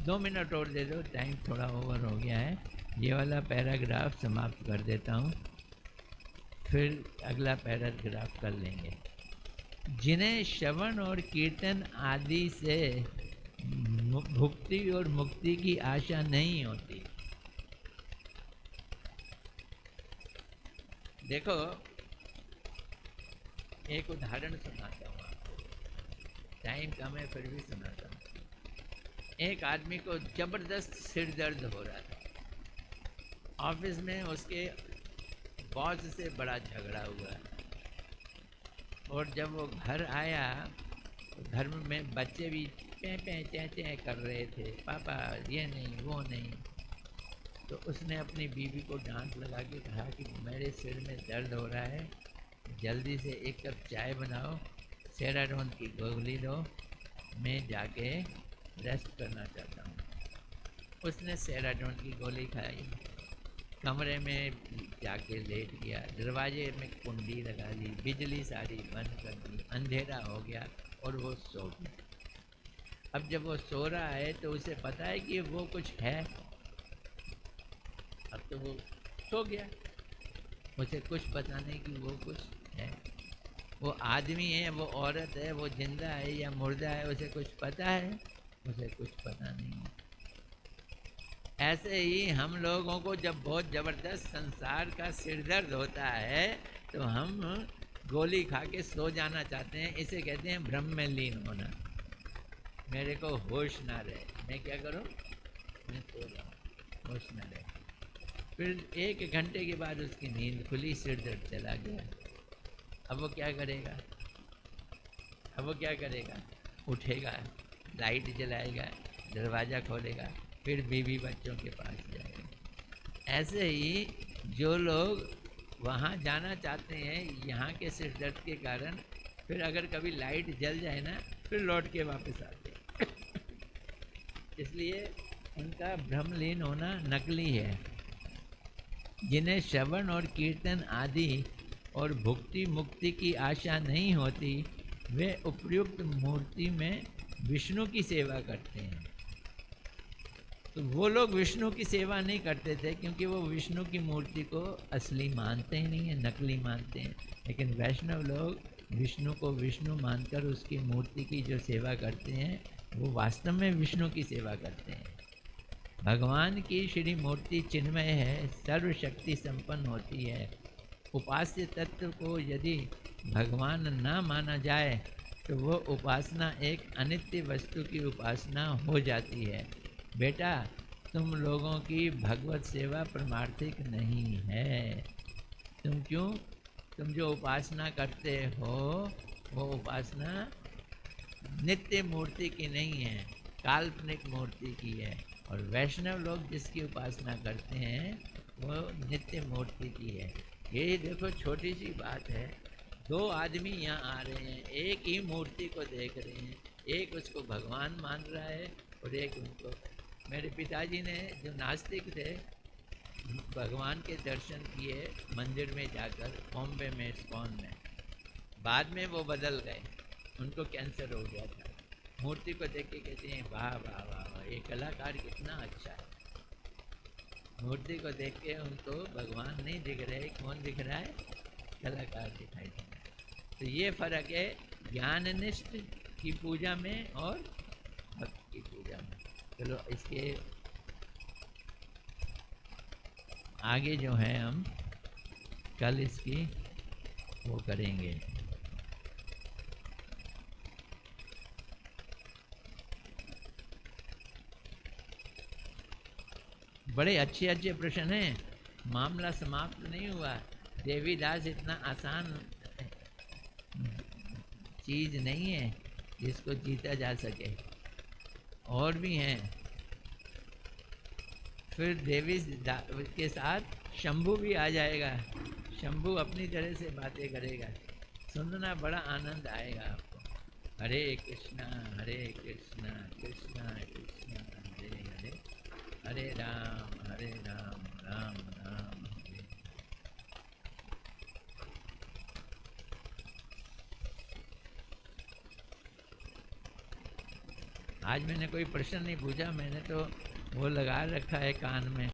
[SPEAKER 1] 2 मिनट और दे दो, टाइम थोड़ा ओवर हो गया है। ये वाला पैराग्राफ समाप्त कर देता हूँ, फिर अगला पैराग्राफ कर लेंगे। जिन्हें श्रवण और कीर्तन आदि से भुक्ति और मुक्ति की आशा नहीं होती। देखो, एक उदाहरण सुनाता हूँ आपको, टाइम कम है फिर भी सुनाता हूँ। एक आदमी को जबरदस्त सिर दर्द हो रहा था। ऑफिस में उसके बॉस से बड़ा झगड़ा हुआ, और जब वो घर आया तो घर में बच्चे भी पे चे कर रहे थे, पापा ये नहीं वो नहीं। तो उसने अपनी बीवी को डांट लगा के कहा कि मेरे सिर में दर्द हो रहा है, जल्दी से 1 कप चाय बनाओ, सेराडोन की गोली दो, मैं जाके रेस्ट करना चाहता हूँ। उसने सेराडोन की गोली खाई, कमरे में जाके लेट गया, दरवाजे में कुंडी लगा ली, बिजली सारी बंद कर दी, अंधेरा हो गया और वो सो गया। अब जब वो सो रहा है तो उसे पता है कि वो कुछ है, अब तो वो सो गया, उसे कुछ पता नहीं कि वो कुछ है। वो आदमी है, वो औरत है, वो जिंदा है या मुर्दा है, उसे कुछ पता है? उसे कुछ पता नहीं है। ऐसे ही हम लोगों को जब बहुत ज़बरदस्त संसार का सिर दर्द होता है तो हम गोली खा के सो जाना चाहते हैं। इसे कहते हैं ब्रह्म में लीन होना। मेरे को होश ना रहे, मैं क्या करूं? मैं सो जाऊँ, होश ना रहे। फिर 1 घंटे के बाद उसकी नींद खुली, सिर दर्द चला गया। अब वो क्या करेगा? अब वो क्या करेगा? उठेगा, लाइट जलाएगा, दरवाज़ा खोलेगा, फिर बीवी बच्चों के पास जाएगा। ऐसे ही जो लोग वहाँ जाना चाहते हैं यहाँ के सिर दर्द के कारण, फिर अगर कभी लाइट जल जाए ना, फिर लौट के वापस आते हैं। इसलिए उनका भ्रमलीन होना नकली है। जिन्हें श्रवण और कीर्तन आदि और भुक्ति मुक्ति की आशा नहीं होती, वे उपयुक्त मूर्ति में विष्णु की सेवा करते हैं। तो वो लोग विष्णु की सेवा नहीं करते थे क्योंकि वो विष्णु की मूर्ति को असली मानते ही नहीं है, नकली मानते हैं। लेकिन वैष्णव लोग विष्णु को विष्णु मानकर उसकी मूर्ति की जो सेवा करते हैं वो वास्तव में विष्णु की सेवा करते हैं। भगवान की श्री मूर्ति चिन्मय है, सर्वशक्ति संपन्न होती है। उपास्य तत्व को यदि भगवान न माना जाए तो वो उपासना एक अनित्य वस्तु की उपासना हो जाती है। बेटा, तुम लोगों की भगवत सेवा परमार्थिक नहीं है। तुम जो उपासना करते हो वो उपासना नित्य मूर्ति की नहीं है, काल्पनिक मूर्ति की है। और वैष्णव लोग जिसकी उपासना करते हैं वो नित्य मूर्ति की है। ये देखो, छोटी सी बात है, 2 आदमी यहाँ आ रहे हैं, एक ही मूर्ति को देख रहे हैं, एक उसको भगवान मान रहा है और एक उनको। मेरे पिताजी ने, जो नास्तिक थे, भगवान के दर्शन किए मंदिर में जाकर, बॉम्बे में इस्कॉन में। बाद में वो बदल गए, उनको कैंसर हो गया था। मूर्ति को देख के कहते हैं वाह वाह वाह वाह, ये कलाकार कितना अच्छा है। मूर्ति को देख के उनको भगवान नहीं दिख रहे, कौन दिख रहा है? कलाकार दिखाई दे रहा है। तो ये फर्क है ज्ञाननिष्ठ की पूजा में और भक्त की पूजा में। चलो इसके आगे जो है हम कल इसकी वो करेंगे। बड़े अच्छे अच्छे प्रश्न हैं, मामला समाप्त नहीं हुआ। देवीदास इतना आसान चीज नहीं है जिसको जीता जा सके, और भी हैं। फिर देवी के साथ शंभू भी आ जाएगा, शंभू अपनी तरह से बातें करेगा, सुनना बड़ा आनंद आएगा आपको। हरे कृष्णा कृष्णा कृष्णा हरे हरे, हरे राम राम राम हरे। आज मैंने कोई प्रश्न नहीं पूछा, मैंने तो वो लगा रखा है कान में।